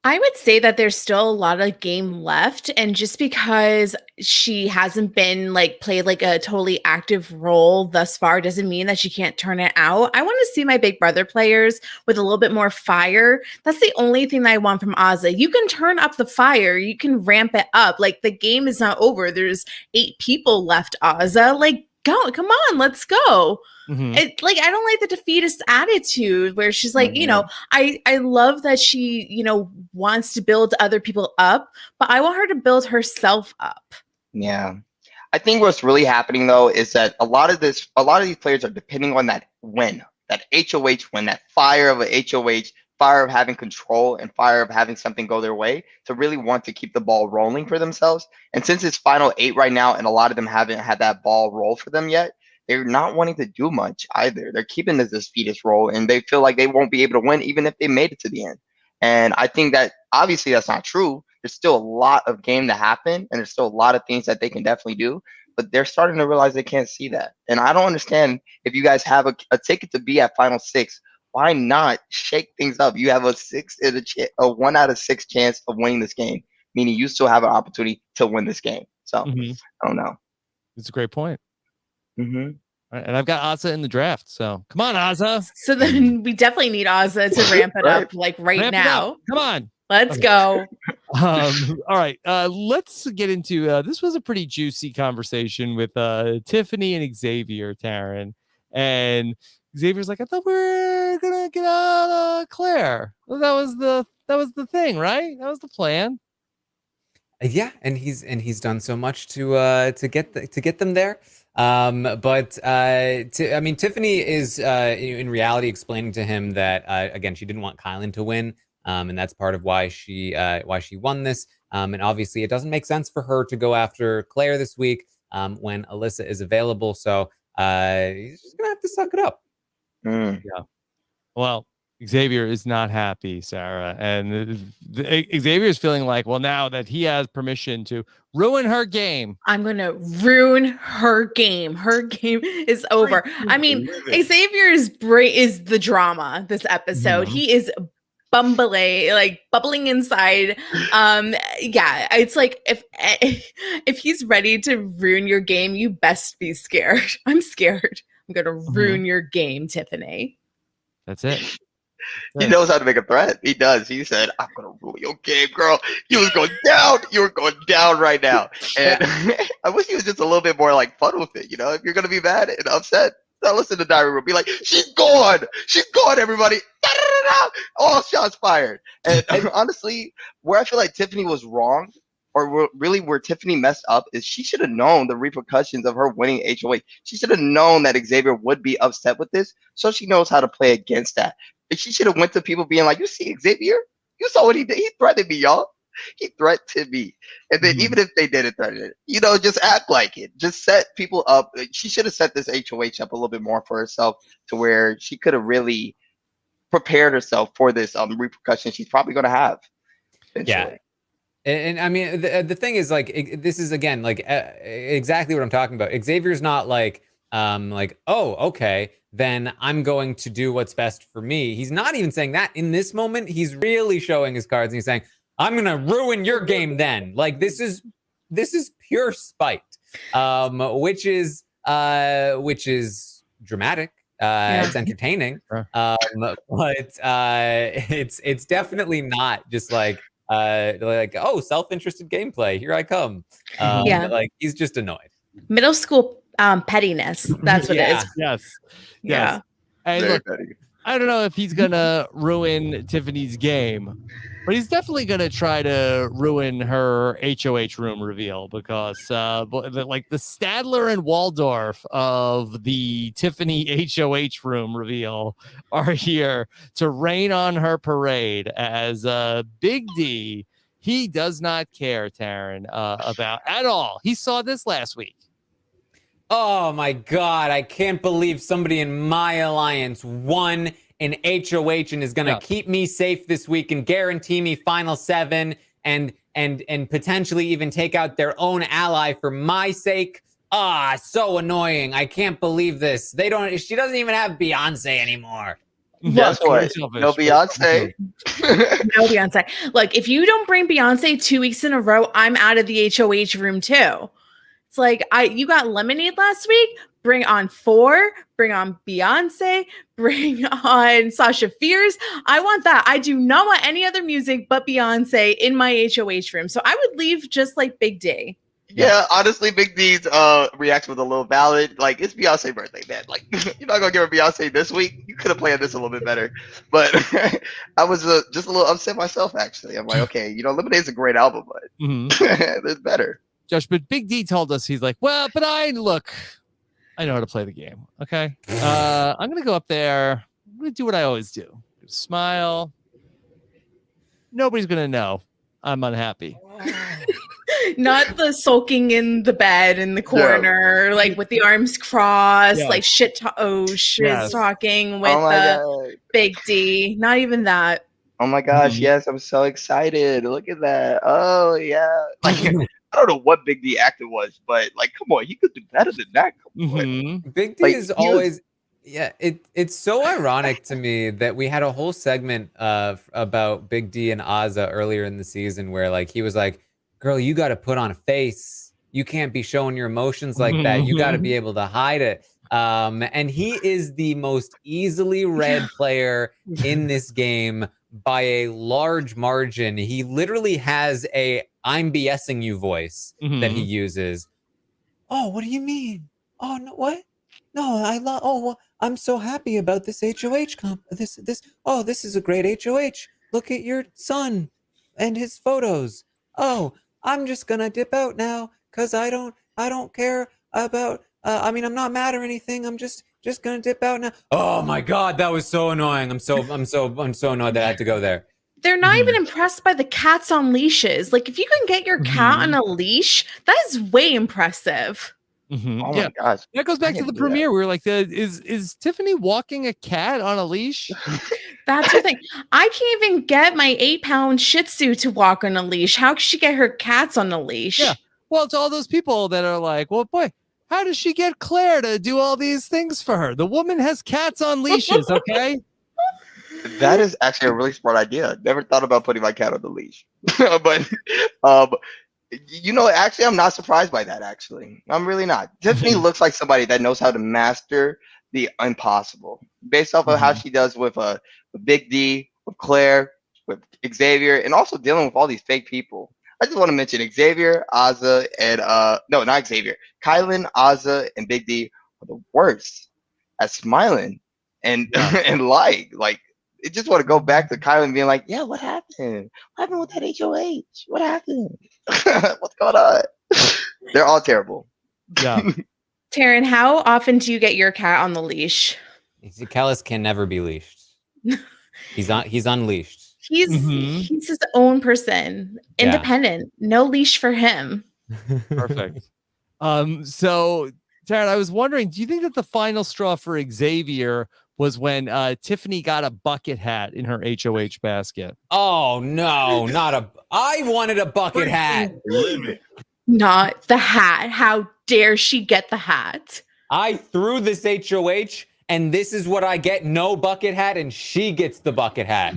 I would say that there's still a lot of game left. And just because she hasn't been played a totally active role thus far doesn't mean that she can't turn it out. I want to see my Big Brother players with a little bit more fire. That's the only thing that I want from Asa. You can turn up the fire. You can ramp it up. The game is not over. There's 8 people left, Asa. Go, come on, let's go. Mm-hmm. I don't like the defeatist attitude where she's I love that she, wants to build other people up, but I want her to build herself up. Yeah. I think what's really happening though is that a lot of these players are depending on that win, that HOH win, that fire of a HOH, fire of having control and fire of having something go their way to really want to keep the ball rolling for themselves. And since it's final 8 right now, and a lot of them haven't had that ball roll for them yet, they're not wanting to do much either. They're keeping this defeatist role, and they feel like they won't be able to win even if they made it to the end. And I think that obviously that's not true. There's still a lot of game to happen, and there's still a lot of things that they can definitely do. But they're starting to realize they can't see that. And I don't understand, if you guys have a ticket to be at final 6, why not shake things up? You have a 1 out of 6 chance of winning this game, meaning you still have an opportunity to win this game. So I don't know. It's a great point. Mm-hmm. And I've got Asa in the draft. So come on, Asa. So then we definitely need Asa to ramp it up right now. Come on. Let's go. All right. Let's get into this was a pretty juicy conversation with Tiffany and Xavier, Taran. And Xavier's like, I thought we were gonna get out Claire. Well, that was the thing, right? That was the plan. Yeah, and he's done so much to get them there. Tiffany is in reality explaining to him that again, she didn't want Kylan to win, and that's part of why she won this. And obviously, it doesn't make sense for her to go after Claire this week when Alyssa is available. So he's just gonna have to suck it up. Yeah. Well, Xavier is not happy, Sarah, and Xavier is feeling like, well, now that he has permission to ruin her game, I'm gonna ruin her game. Her game is over. I mean, Xavier is the drama this episode. He is bubbling inside. Yeah, it's like if he's ready to ruin your game, you best be scared. I'm scared. I'm gonna ruin your game, Tiffany. That's it. He knows how to make a threat. He does. He said, I'm going to rule your game, girl. You was going down. You were going down right now. And I wish he was just a little bit more fun with it. If you're going to be mad and upset, don't listen to Diary Room. Be like, she's gone. She's gone, everybody. Da-da-da-da. All shots fired. And honestly, where I feel like Tiffany was wrong, or where Tiffany messed up, is she should have known the repercussions of her winning HOH. She should have known that Xavier would be upset with this, so she knows how to play against that. And she should have went to people being like, you see Xavier? You saw what he did. He threatened me, y'all. He threatened me. And then even if they didn't threaten it, just act like it. Just set people up. She should have set this HOH up a little bit more for herself, to where she could have really prepared herself for this repercussion she's probably going to have eventually. Yeah. And I mean, the thing is, this is, again, exactly what I'm talking about. Xavier's not oh, okay, then I'm going to do what's best for me. He's not even saying that. In this moment, he's really showing his cards, and he's saying, I'm gonna ruin your game then. Like this is pure spite, which is dramatic. It's entertaining, but it's definitely not just like oh, self-interested gameplay. Here I come. Like he's just annoyed. Middle school pettiness. That's what it is. Yes. Yeah. And look, I don't know if he's gonna ruin Tiffany's game, but he's definitely gonna try to ruin her HOH room reveal because like the Stadler and Waldorf of the Tiffany HOH room reveal are here to rain on her parade as Big D. He does not care, Taran, about at all. He saw this last week. Oh my God, I can't believe somebody in my alliance won an HOH and is gonna keep me safe this week and guarantee me final 7 and potentially even take out their own ally for my sake. So annoying. I can't believe this. She doesn't even have Beyonce anymore. Guess what? No Beyonce. No Beyonce. Look, if you don't bring Beyonce 2 weeks in a row, I'm out of the HOH room too. It's like you got Lemonade last week. Bring on 4. Bring on Beyonce. Bring on Sasha Fierce. I want that. I do not want any other music but Beyonce in my HOH room. So I would leave just like Big D. Yeah, honestly, Big D's reaction with a little ballad. Like, it's Beyonce's birthday, man. Like, you're not gonna give her Beyonce this week. You could have played this a little bit better. But I was just a little upset myself, actually. I'm like, okay, Lemonade's a great album, but it's better. Josh, but Big D told us, he's like, well, but I know how to play the game. Okay. I'm going to go up there. I'm going to do what I always do. Smile. Nobody's going to know I'm unhappy. Not the sulking in the bed in the corner, like with the arms crossed, like shit talking with Big D. Not even that. Oh my gosh, yes, I'm so excited. Look at that. Oh, yeah. Like, I don't know what Big D acting was, but like, come on, he could do better than that. Big D is always, it's so ironic to me that we had a whole segment about Big D and Azza earlier in the season where like he was like, girl, you got to put on a face. You can't be showing your emotions like that. You got to be able to hide it. And he is the most easily read player in this game by a large margin. He literally has a I'm BSing you voice that he uses. Oh, what do you mean? Oh, no, what? No, I'm so happy about this HOH comp. This is a great HOH. Look at your son and his photos. Oh, I'm just gonna dip out now because I don't care about I'm not mad or anything. I'm just gonna dip out now. Oh my God, that was so annoying. I'm so annoyed that I had to go there. They're not even impressed by the cats on leashes. Like, if you can get your cat on a leash, that is way impressive. Oh my gosh. That goes back to the premiere. We were like, is Tiffany walking a cat on a leash? That's the thing. I can't even get my 8-pound Shih Tzu to walk on a leash. How can she get her cats on a leash? Yeah. Well, it's all those people that are like, well, boy, how does she get Claire to do all these things for her? The woman has cats on leashes, okay? That is actually a really smart idea. Never thought about putting my cat on the leash. But actually, I'm not surprised by that, actually. I'm really not. Tiffany looks like somebody that knows how to master the impossible based off of how she does with Big D, with Claire, with Xavier, and also dealing with all these fake people. I just want to mention Xavier, Azza, and no, not Xavier. Kylan, Azza, and Big D are the worst at smiling and and lying. Like, I just want to go back to Kylan being like, yeah, what happened? What happened with that HOH? What happened? What's going on? They're all terrible. Yeah. Taran, how often do you get your cat on the leash? Kellis can never be leashed. He's unleashed. He's his own person, independent, no leash for him. Perfect. So Taran, I was wondering, do you think that the final straw for Xavier was when Tiffany got a bucket hat in her HOH basket? Oh no, I wanted a bucket hat. Not the hat. How dare she get the hat? I threw this HOH and this is what I get. No bucket hat, and she gets the bucket hat.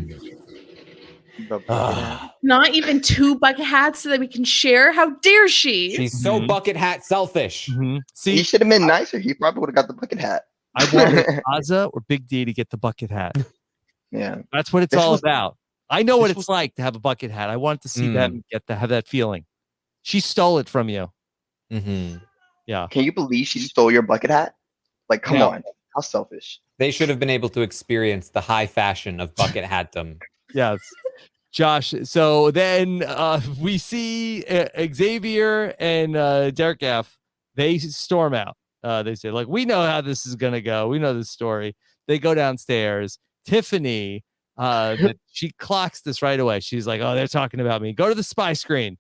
The bucket hat. Not even 2 bucket hats so that we can share. How dare she? She's so bucket hat selfish. He See, should have been nicer. He probably would have got the bucket hat. I wanted Azza or Big D to get the bucket hat. Yeah. That's what it's This all was- about. I know what this it's was- like to have a bucket hat. I wanted to see them have that feeling. She stole it from you. Mm-hmm. Yeah. Can you believe she stole your bucket hat? Like, come Yeah. on. How selfish. They should have been able to experience the high fashion of bucket hatdom. Yes. Josh, so then we see Xavier and Derek F. They storm out. They say, like, we know how this is going to go. We know this story. They go downstairs. Tiffany, she clocks this right away. She's like, oh, they're talking about me. Go to the spy screen.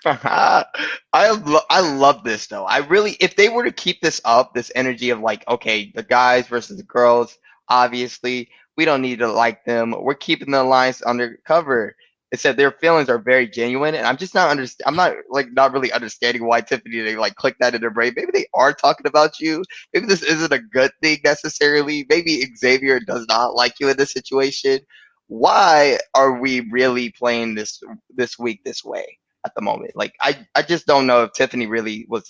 I love this though. I really, if they were to keep this up, this energy of like, okay, the guys versus the girls, obviously we don't need to like them. We're keeping the alliance undercover. It said their feelings are very genuine, and I'm just not I'm not really understanding why Tiffany they like click that in their brain. Maybe they are talking about you. Maybe this isn't a good thing necessarily. Maybe Xavier does not like you in this situation. Why are we really playing this week this way at the moment? Like I just don't know if Tiffany really was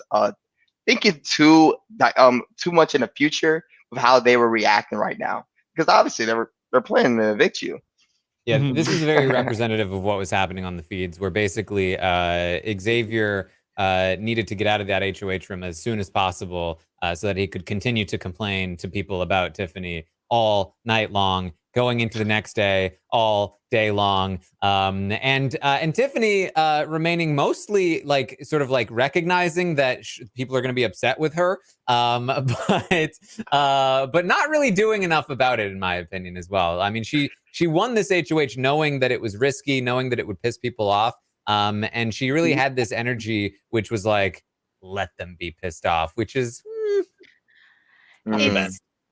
thinking too much in the future of how they were reacting right now, because obviously they're planning to evict you. Yeah, this is very representative of what was happening on the feeds, where basically Xavier needed to get out of that HOH room as soon as possible so that he could continue to complain to people about Tiffany all night long, going into the next day, all day long. And Tiffany remaining mostly like sort of like recognizing that people are going to be upset with her, but not really doing enough about it, in my opinion, as well. I mean, she won this HOH knowing that it was risky, knowing that it would piss people off. And she really had this energy, which was like, let them be pissed off, which is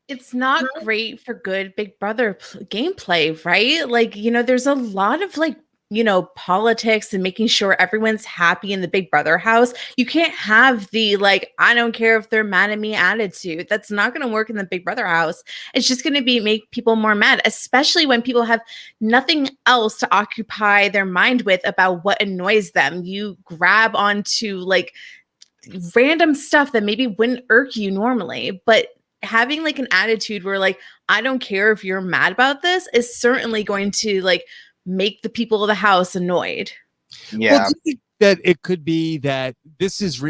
It's not great for good Big Brother gameplay, right? Like, you know, there's a lot of like, you know, politics and making sure everyone's happy in the Big Brother house. You can't have the like, I don't care if they're mad at me attitude. That's not going to work in the Big Brother house. It's just going to make people more mad, especially when people have nothing else to occupy their mind with about what annoys them. You grab onto like random stuff that maybe wouldn't irk you normally, but having like an attitude where like, I don't care if you're mad about this is certainly going to like make the people of the house annoyed. Yeah. Well, do you think that it could be that this is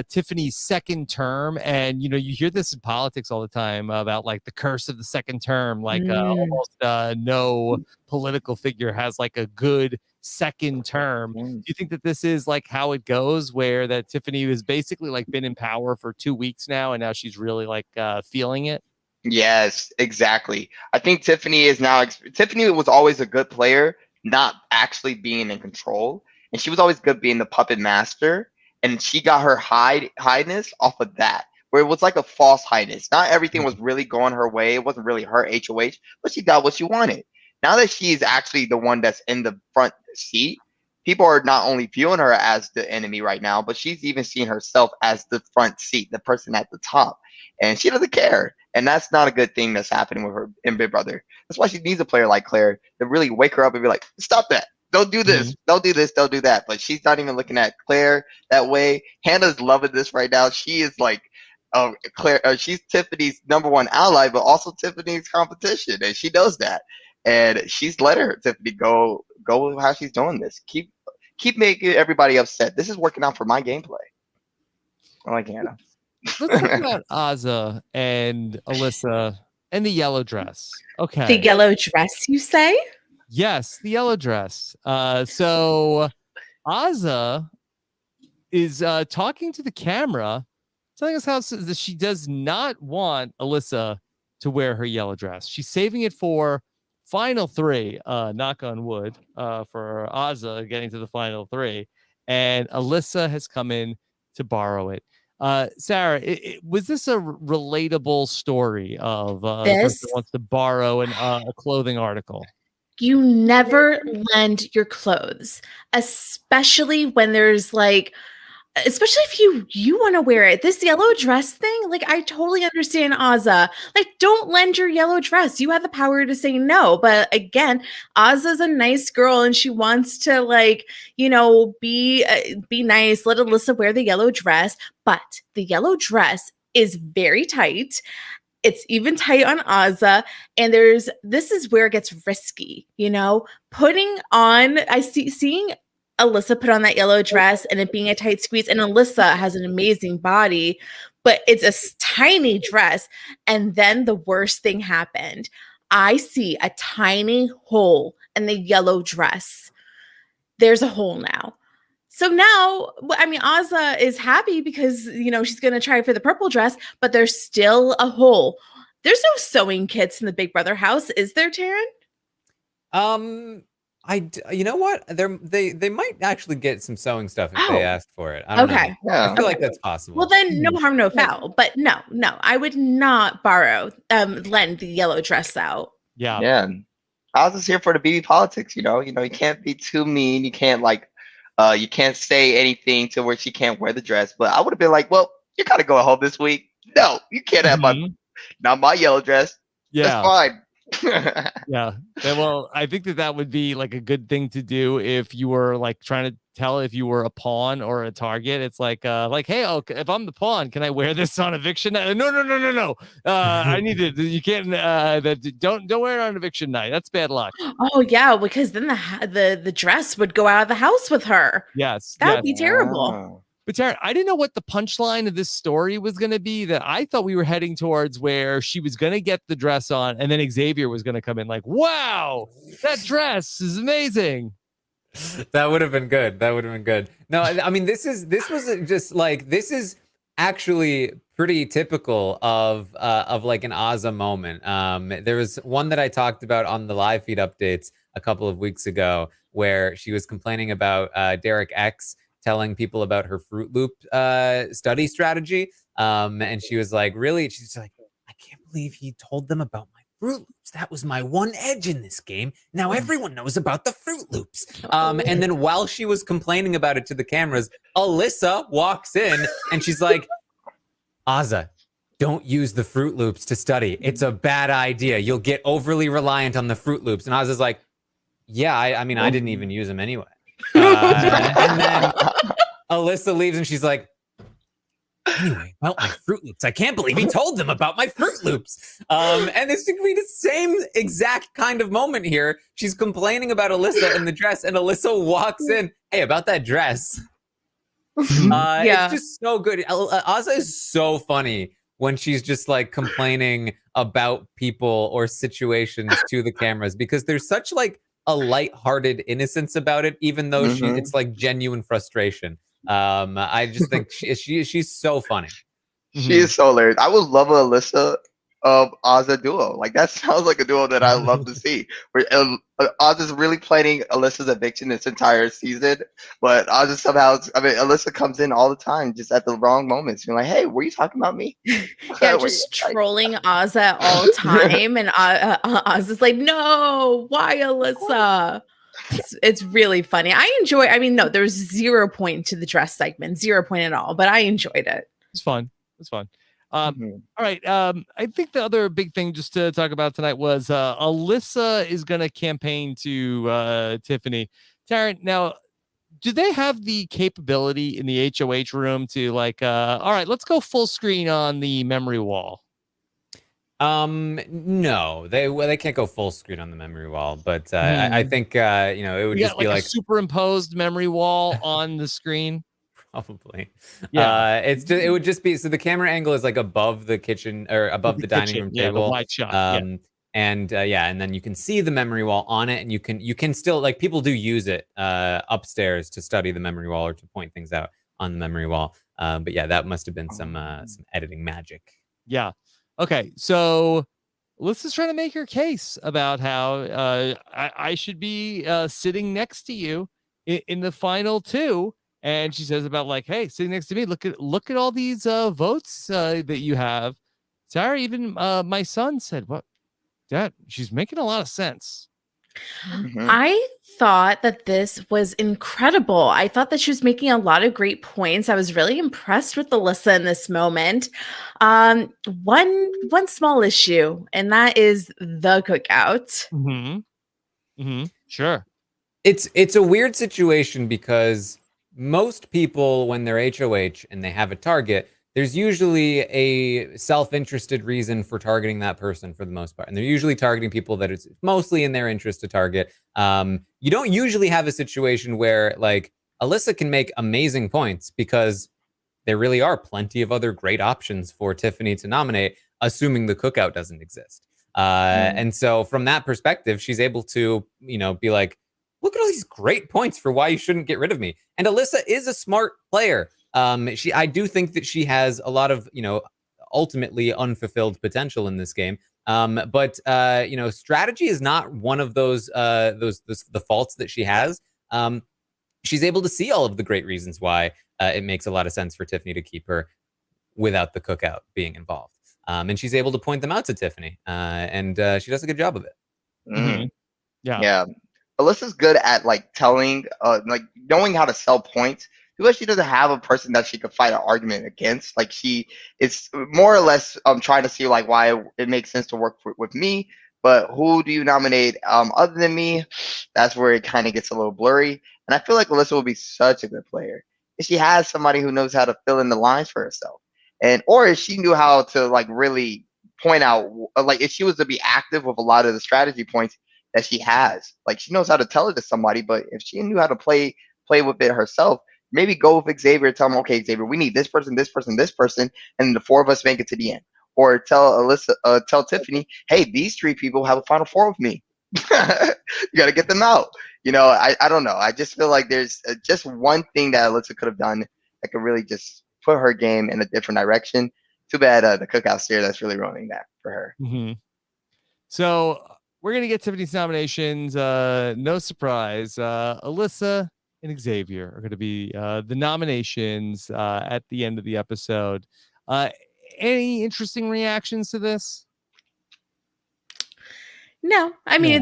Tiffany's second term, and you know, you hear this in politics all the time about like the curse of the second term, like almost no political figure has like a good second term. Do you think that this is like how it goes, where that Tiffany has basically like been in power for 2 weeks now, and now she's really like feeling it? Yes, exactly. I think Tiffany was always a good player, not actually being in control. And she was always good being the puppet master. And she got her highness off of that, where it was like a false highness. Not everything was really going her way. It wasn't really her HOH, but she got what she wanted. Now that she's actually the one that's in the front seat, people are not only viewing her as the enemy right now, but she's even seeing herself as the front seat, the person at the top. And she doesn't care. And that's not a good thing that's happening with her in Big Brother. That's why she needs a player like Claire to really wake her up and be like, stop that. Don't do this. Don't do this. Don't do that. But she's not even looking at Claire that way. Hannah's loving this right now. She is like, Claire. She's Tiffany's #1 ally, but also Tiffany's competition, and she knows that. And she's let Tiffany go how she's doing this. Keep making everybody upset. This is working out for my gameplay. I like Hannah. Let's talk about Azza and Alyssa and the yellow dress. Okay. The yellow dress, you say? Yes, the yellow dress. So Azza is talking to the camera, telling us how that she does not want Alyssa to wear her yellow dress. She's saving it for final 3, knock on wood, for Azza getting to the final 3. And Alyssa has come in to borrow it. Sarah, was this a relatable story of the person who wants to borrow a clothing article? You never lend your clothes, especially when there's like especially if you want to wear it. This yellow dress thing, like I totally understand Azza. Like, don't lend your yellow dress. You have the power to say no. But again, Azza's a nice girl and she wants to be nice. Let Alyssa wear the yellow dress, but the yellow dress is very tight. It's even tight on Azza, and this is where it gets risky, putting on, seeing Alyssa put on that yellow dress and it being a tight squeeze, and Alyssa has an amazing body, but it's a tiny dress. And then the worst thing happened. I see a tiny hole in the yellow dress. There's a hole now. So now, I mean, Azza is happy because, she's going to try for the purple dress, but there's still a hole. There's no sewing kits in the Big Brother house, is there, Taran? You know what? They might actually get some sewing stuff if they ask for it. I don't know. Yeah. I feel like that's possible. Well, then no harm, no foul. But no, I would not lend the yellow dress out. Yeah. Yeah. Azza's here for the BB politics, you can't be too mean. You can't you can't say anything to where she can't wear the dress. But I would have been like, well, you gotta go home this week. No, you can't have not my yellow dress. Yeah. That's fine. Yeah. Well, I think that would be like a good thing to do if you were like trying to tell if you were a pawn or a target. It's like, hey, if I'm the pawn, can I wear this on eviction night? No. I need to. You can't. Don't wear it on eviction night. That's bad luck. Oh yeah, because then the dress would go out of the house with her. Yes, that would be terrible. Oh. But Taran, I didn't know what the punchline of this story was going to be. That I thought we were heading towards where she was going to get the dress on, and then Xavier was going to come in like, "Wow, that dress is amazing." That would have been good. No, I mean, this is actually pretty typical of like an Azza moment. There was one that I talked about on the live feed updates a couple of weeks ago where she was complaining about Derek X telling people about her Fruit Loop study strategy. And she was like, really? She's like, I can't believe he told them about my Fruit Loops. That was my one edge in this game. Now everyone knows about the Fruit Loops. And then while she was complaining about it to the cameras, Alyssa walks in and she's like, Azza, don't use the Fruit Loops to study. It's a bad idea. You'll get overly reliant on the Fruit Loops. And Azza's like, yeah, I mean, I didn't even use them anyway. And then Alyssa leaves and she's like, anyway, about my Fruit Loops. I can't believe he told them about my Fruit Loops. And it's going to be the same exact kind of moment here. She's complaining about Alyssa and the dress, and Alyssa walks in, hey, about that dress. It's just so good. Azza is so funny when she's just like complaining about people or situations to the cameras, because there's such like a lighthearted innocence about it, even though it's like genuine frustration. I just think she's so funny. She is so hilarious. I would love a Alyssa Azza duo. Like, that sounds like a duo that I love to see. Where Azza's really planning Alyssa's eviction this entire season, but Azza somehow, Alyssa comes in all the time just at the wrong moments. You're like, hey, were you talking about me? Yeah, just trolling Azza all the time, and Azza's like, no, why Alyssa? It's really funny. No, there was 0 point to the dress segment, 0 point at all, but I enjoyed it. It's fun. All right. I think the other big thing just to talk about tonight was Alyssa is going to campaign to Tiffany. Taran, now, do they have the capability in the HOH room to like, all right, let's go full screen on the memory wall? No, they can't go full screen on the memory wall, but I think it would just be like a superimposed memory wall on the screen. Probably. Yeah. It would just be, so the camera angle is like above the kitchen or above the dining room table. The wide shot. And then you can see the memory wall on it, and you can still, like, people do use it upstairs to study the memory wall or to point things out on the memory wall. But yeah, that must have been some editing magic. Yeah. Okay. So let's just try to make your case about how I should be sitting next to you in the final two. And she says about like, hey, sitting next to me, look at all these votes that you have. Sarah, even my son said, what? Dad, she's making a lot of sense. Mhm. I thought that this was incredible. I thought that she was making a lot of great points. I was really impressed with Alyssa in this moment. Um, one small issue, and that is the cookout. Sure. It's a weird situation because most people, when they're HOH and they have a target, there's usually a self-interested reason for targeting that person for the most part, and they're usually targeting people that it's mostly in their interest to target. You don't usually have a situation where like Alyssa can make amazing points because there really are plenty of other great options for Tiffany to nominate, assuming the cookout doesn't exist. And so from that perspective, she's able to, be like, look at all these great points for why you shouldn't get rid of me. And Alyssa is a smart player. I do think that she has a lot of, ultimately unfulfilled potential in this game. But strategy is not one of those the faults that she has. She's able to see all of the great reasons why it makes a lot of sense for Tiffany to keep her without the cookout being involved. And she's able to point them out to Tiffany, and she does a good job of it. Mhm. Yeah. Yeah. Alyssa's good at like telling, like knowing how to sell points because she doesn't have a person that she could fight an argument against. Like she is more or less trying to see like why it makes sense to work with me, but who do you nominate other than me? That's where it kind of gets a little blurry. And I feel like Alyssa will be such a good player if she has somebody who knows how to fill in the lines for herself, and or if she knew how to like really point out, like if she was to be active with a lot of the strategy points that she has. Like she knows how to tell it to somebody, but if she knew how to play with it herself, maybe go with Xavier, tell him, okay, Xavier, we need this person, this person, this person, and the four of us make it to the end. Or tell Tiffany, hey, these three people have a final four with me. You got to get them out. I don't know. I just feel like there's just one thing that Alyssa could have done that could really just put her game in a different direction. Too bad the cookout steer that's really ruining that for her. So we're gonna get Tiffany's nominations. No surprise. Alyssa and Xavier are gonna be the nominations at the end of the episode. Any interesting reactions to this? No, I mean No.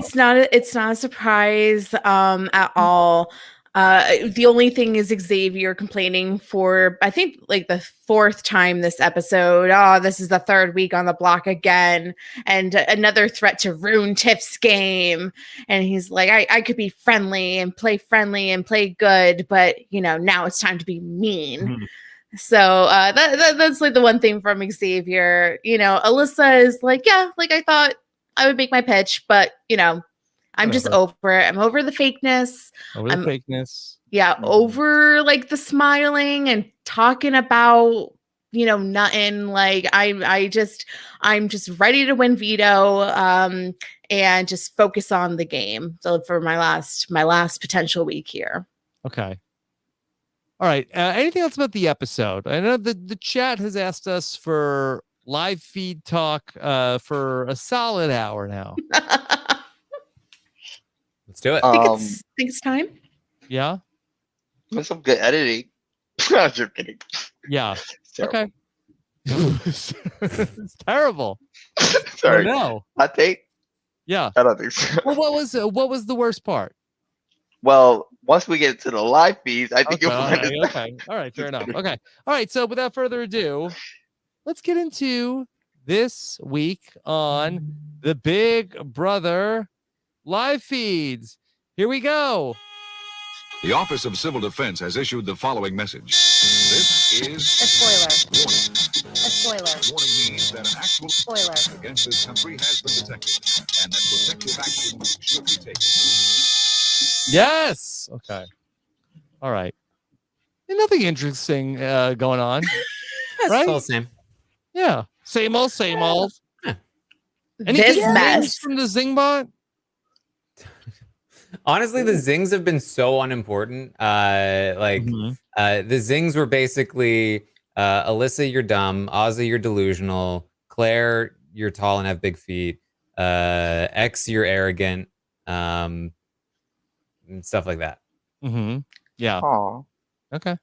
it's not a surprise at all. The only thing is Xavier complaining for I think like the fourth time this episode. Oh, this is the third week on the block again, and another threat to ruin Tiff's game. And he's like, I could be friendly and play good, but now it's time to be mean. So that's like the one thing from Xavier. Alyssa is like, yeah, like I thought I would make my pitch, but I'm just Whatever. over it. I'm over the fakeness. Over the I'm fakeness. yeah, over like the smiling and talking about nothing. Like I'm just ready to win veto and just focus on the game. So for my last potential week here. Okay. All right. Anything else about the episode? I know the chat has asked us for live feed talk for a solid hour now. Let's do it. I think it's time. Yeah. With some good editing. I'm just kidding. Yeah. Okay. It's terrible. Sorry. No. I think. Yeah. I don't think so. Well, what was the worst part? Well, once we get to the live feeds, I think you'll find it. Okay. All right. Fair enough. Okay. All right. So without further ado, let's get into this week on the Big Brother live feeds. Here we go. The Office of Civil Defense has issued the following message. This is a spoiler. Warning. A spoiler. Warning means that an actual Spoiler. against this country has been detected, and that protective action should be taken. Yes. Okay. All right. And nothing interesting going on. Right? All the same. Yeah. Same old, same old. Yeah. This mess from the Zingbot? Honestly, the zings have been so unimportant. The zings were basically Alyssa, you're dumb. Ozzy, you're delusional. Claire, you're tall and have big feet. X, you're arrogant. And stuff like that. Yeah. Aww. Okay.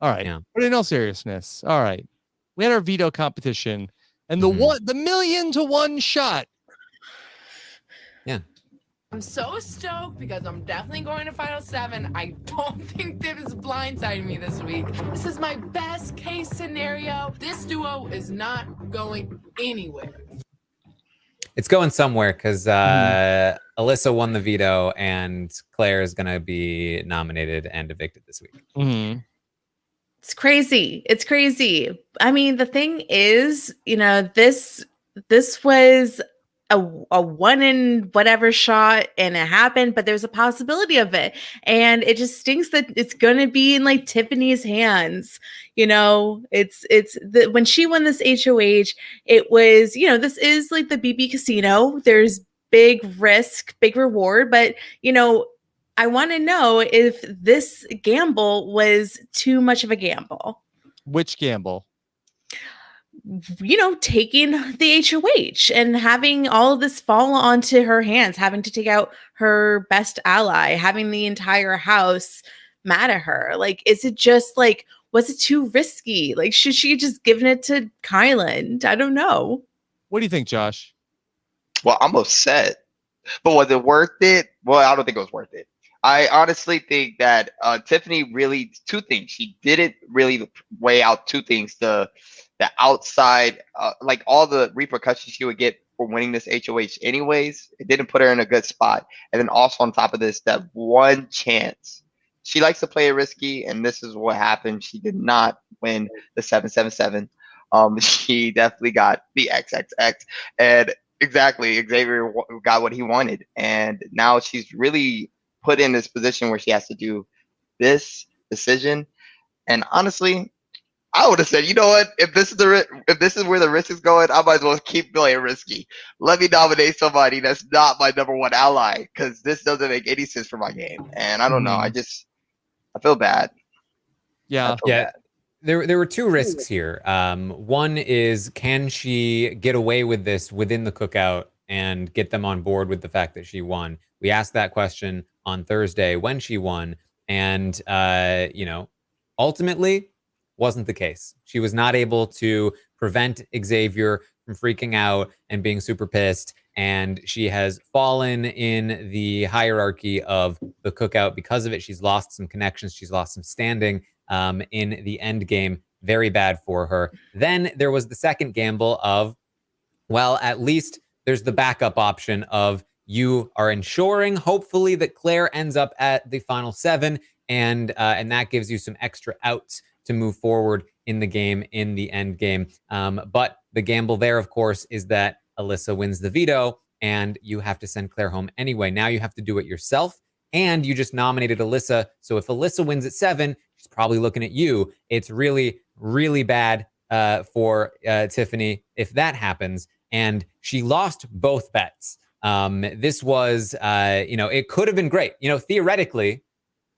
All right. Yeah. But in all seriousness, all right. We had our veto competition, and the 1,000,000 to 1 shot. Yeah. I'm so stoked because I'm definitely going to Final 7. I don't think Div is blindsiding me this week. This is my best case scenario. This duo is not going anywhere. It's going somewhere because Alyssa won the veto and Claire is going to be nominated and evicted this week. It's crazy. It's crazy. I mean, the thing is, this was a one in whatever shot and it happened, but there's a possibility of it. And it just stinks that it's going to be in like Tiffany's hands. When she won this HOH, it was, this is like the BB casino. There's big risk, big reward, but I want to know if this gamble was too much of a gamble. Which gamble? Taking the HOH and having all of this fall onto her hands, having to take out her best ally, having the entire house mad at her. Like, is it just like, was it too risky? Like, should she just given it to Kylan? I don't know. What do you think, Josh? Well, I'm upset. But was it worth it? Well, I don't think it was worth it. I honestly think that Tiffany really, two things. She didn't really weigh out two things. The outside, like all the repercussions she would get for winning this HOH anyways, it didn't put her in a good spot. And then also on top of this, that one chance. She likes to play it risky, and this is what happened. She did not win the 777. She definitely got the XXX. And exactly, Xavier got what he wanted. And now she's really put in this position where she has to do this decision. And honestly, I would have said, you know what? If this is where the risk is going, I might as well keep playing risky. Let me nominate somebody that's not my number one ally, because this doesn't make any sense for my game. And I don't know. I feel bad. Yeah. Bad. There were two risks here. One is, can she get away with this within the cookout and get them on board with the fact that she won? We asked that question on Thursday when she won, and ultimately wasn't the case. She was not able to prevent Xavier from freaking out and being super pissed, and she has fallen in the hierarchy of the cookout because of it. She's lost some connections, she's lost some standing in the end game. Very bad for her. Then there was the second gamble of, well, at least there's the backup option of you are ensuring, hopefully, that Claire ends up at the final 7, and that gives you some extra outs to move forward in the game, in the end game. But the gamble there, of course, is that Alyssa wins the veto, and you have to send Claire home anyway. Now you have to do it yourself, and you just nominated Alyssa. So if Alyssa wins at 7, she's probably looking at you. It's really, really bad for Tiffany if that happens. And she lost both bets. This was, it could have been great. Theoretically,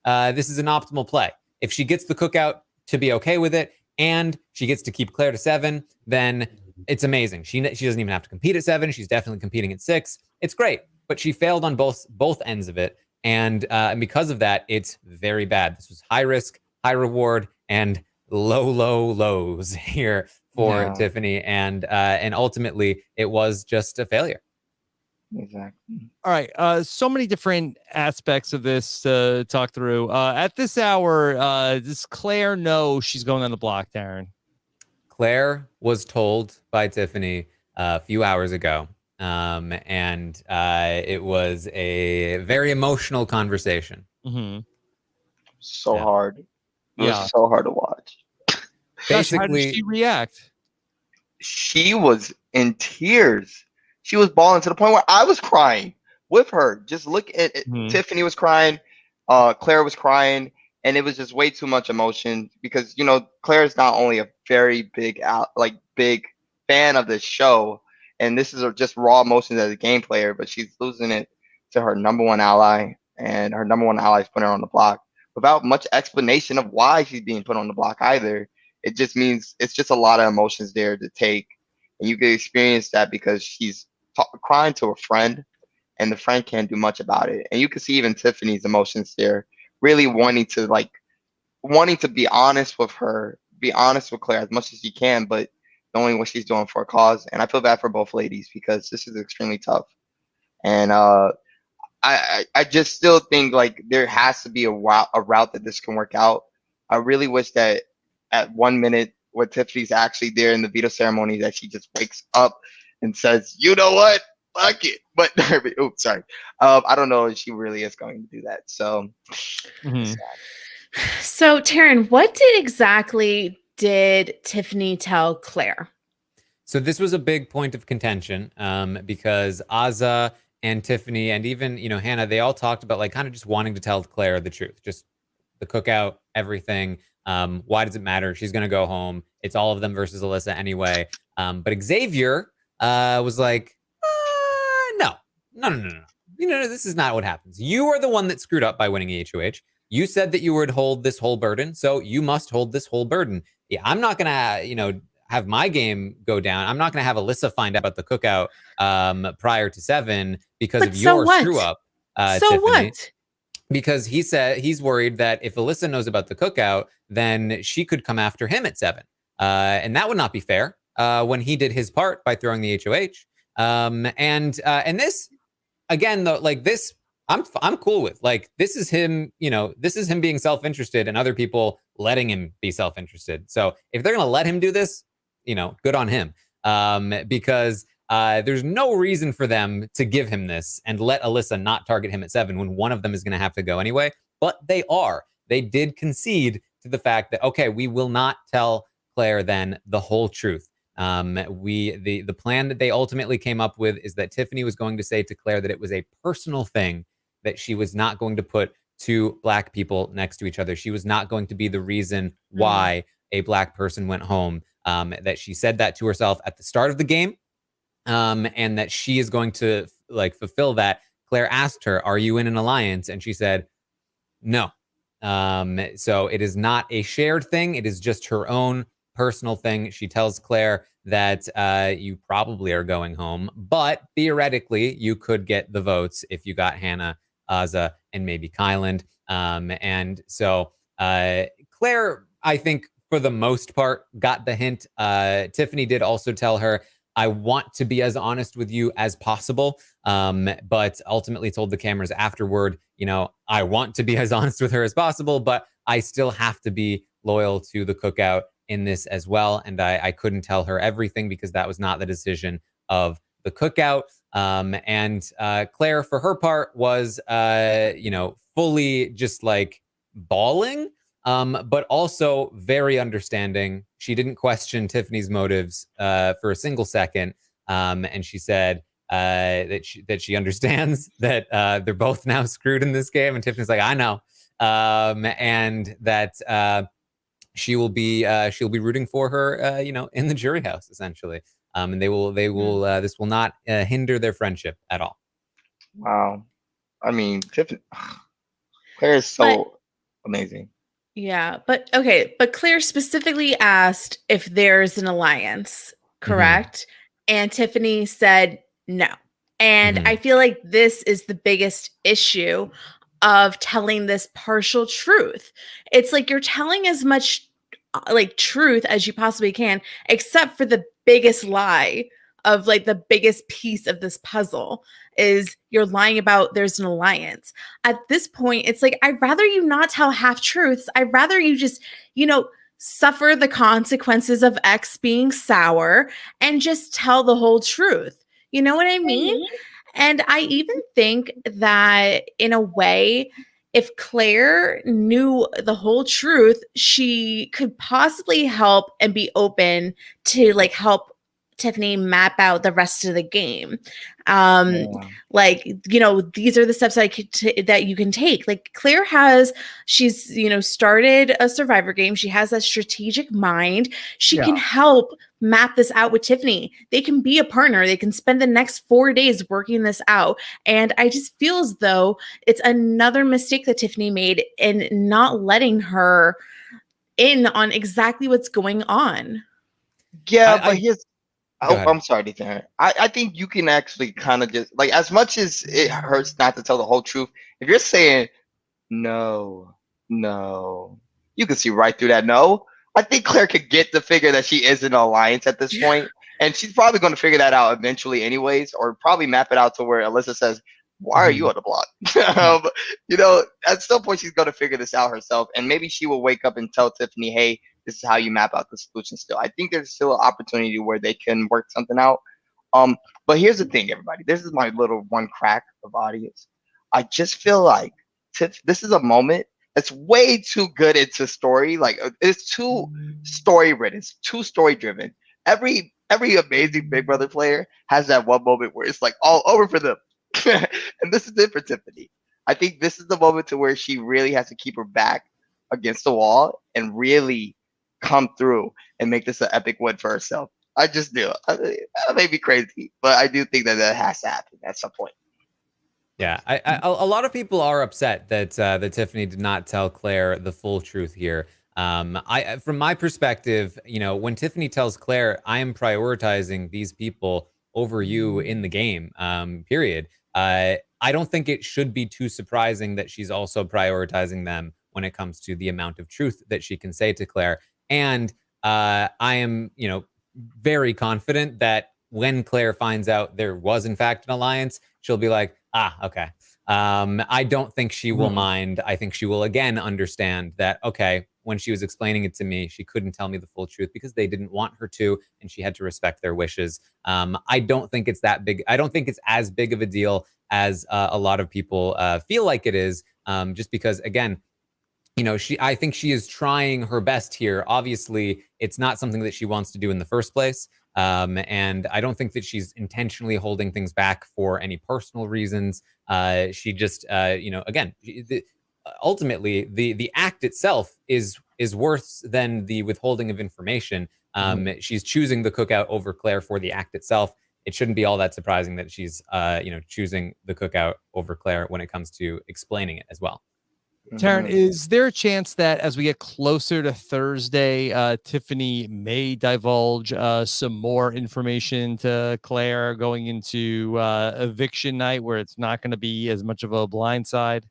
this is an optimal play. If she gets the cookout to be okay with it, and she gets to keep Claire to 7, then it's amazing. She doesn't even have to compete at 7. She's definitely competing at 6. It's great, but she failed on both ends of it. And because of that, it's very bad. This was high risk, high reward, and low lows here for Tiffany. And ultimately, it was just a failure. Exactly. All right. So many different aspects of this to talk through. At this hour, does Claire know she's going on the block, Taran? Claire was told by Tiffany a few hours ago. And it was a very emotional conversation. Mm-hmm. So hard. It was so hard to watch. Basically, how did she react? She was in tears. She was bawling to the point where I was crying with her. Just look at it. Tiffany was crying. Claire was crying. And it was just way too much emotion because, Claire is not only a very big fan of the show, and this is just raw emotions as a game player, but she's losing it to her number one ally, and her number one ally is putting her on the block without much explanation of why she's being put on the block either. It just means it's just a lot of emotions there to take, and you can experience that because she's crying to a friend, and the friend can't do much about it. And you can see even Tiffany's emotions there, really wanting to be honest with her, be honest with Claire as much as she can, but knowing what she's doing for a cause. And I feel bad for both ladies because this is extremely tough. And I I just still think like there has to be a route that this can work out. I really wish that at 1 minute when Tiffany's actually there in the veto ceremony that she just wakes up and says, you know what? Fuck it. But oops, sorry. I don't know if she really is going to do that. So Mhm. So Taran, what exactly did Tiffany tell Claire? So this was a big point of contention because Azza and Tiffany and even, Hannah, they all talked about like kind of just wanting to tell Claire the truth, just the cookout, everything. Why does it matter? She's going to go home. It's all of them versus Alyssa anyway. But Xavier was like, no. This is not what happens. You are the one that screwed up by winning HOH. You said that you would hold this whole burden, so you must hold this whole burden. Yeah, I'm not going to, have my game go down. I'm not going to have Alyssa find out about the cookout prior to 7 because of your screw up, Tiffany. What? Because he said he's worried that if Alyssa knows about the cookout, then she could come after him at 7. And that would not be fair when he did his part by throwing the HOH. And this, again, though, like this, I'm cool with. Like, this is him, this is him being self-interested and other people letting him be self-interested. So if they're going to let him do this, good on him. Because there's no reason for them to give him this and let Alyssa not target him at 7 when one of them is going to have to go anyway. But they are. They did concede to the fact that, okay, we will not tell Claire then the whole truth. The plan that they ultimately came up with is that Tiffany was going to say to Claire that it was a personal thing, that she was not going to put 2 Black people next to each other. She was not going to be the reason why a Black person went home. That she said that to herself at the start of the game, and that she is going to like fulfill that. Claire asked her, "Are you in an alliance?" And she said, "No." So it is not a shared thing. It is just her own personal thing. She tells Claire that you probably are going home, but theoretically you could get the votes if you got Hannah, Azza, and maybe Kyland. And so Claire, I think, for the most part, got the hint. Tiffany did also tell her, I want to be as honest with you as possible, but ultimately told the cameras afterward, I want to be as honest with her as possible, but I still have to be loyal to the cookout in this as well. And I couldn't tell her everything because that was not the decision of the cookout. And Claire, for her part, was, fully just like bawling. But also very understanding. She didn't question Tiffany's motives for a single second, and she said that she understands that they're both now screwed in this game. And Tiffany's like, I know, and that she'll be rooting for her, in the jury house essentially. And they will. This will not hinder their friendship at all. Wow, I mean, Tiffany, Claire is so amazing. Yeah, but Claire specifically asked if there's an alliance, correct? And Tiffany said no. And I feel like this is the biggest issue of telling this partial truth. It's like you're telling as much like truth as you possibly can, except for the biggest lie of like the biggest piece of this puzzle is you're lying about there's an alliance. At this point, it's like, I'd rather you not tell half truths. I'd rather you just, suffer the consequences of X being sour and just tell the whole truth. You know what I mean? And I even think that in a way, if Claire knew the whole truth, she could possibly help and be open to like help Tiffany map out the rest of the game. Like, these are the steps that you can take. Like Claire she's started a Survivor game. She has a strategic mind. She can help map this out with Tiffany. They can be a partner. They can spend the next 4 days working this out. And I just feel as though it's another mistake that Tiffany made in not letting her in on exactly what's going on. Yeah, but here's I'm sorry, Ethan. I think you can actually kind of just like, as much as it hurts not to tell the whole truth, if you're saying no, you can see right through that no. I think Claire could get the figure that she is in an alliance at this point, and she's probably going to figure that out eventually anyways, or probably map it out to where Alyssa says, why are you on the block? You know, at some point she's going to figure this out herself, and maybe she will wake up and tell Tiffany, hey, this is how you map out the solution still. I think there's still an opportunity where they can work something out. But here's the thing, everybody. This is my little one crack of audience. I just feel like this is a moment that's way too good into story. Like it's too story written. It's too story driven. Every amazing Big Brother player has that one moment where it's like all over for them. And this is it for Tiffany. I think this is the moment to where she really has to keep her back against the wall and really come through and make this an epic win for herself. I just do. That may be crazy, but I do think that has to happen at some point. Yeah, a lot of people are upset that that Tiffany did not tell Claire the full truth here. From my perspective, you know, when Tiffany tells Claire, "I am prioritizing these people over you in the game," period. I don't think it should be too surprising that she's also prioritizing them when it comes to the amount of truth that she can say to Claire. And I am, you know, very confident that when Claire finds out there was in fact an alliance, she'll be like, okay. I don't think she will mind. I think she will again understand that, okay, when she was explaining it to me, she couldn't tell me the full truth because they didn't want her to, and she had to respect their wishes. I don't think it's that big. I don't think it's as big of a deal as a lot of people feel like it is, just because, again, you know, I think she is trying her best here. Obviously, it's not something that she wants to do in the first place. And I don't think that she's intentionally holding things back for any personal reasons. She just, you know, again, ultimately, the act itself is worse than the withholding of information. She's choosing the cookout over Claire for the act itself. It shouldn't be all that surprising that she's, you know, choosing the cookout over Claire when it comes to explaining it as well. Taran, is there a chance that as we get closer to Thursday, Tiffany may divulge some more information to Claire going into eviction night where it's not going to be as much of a blindside?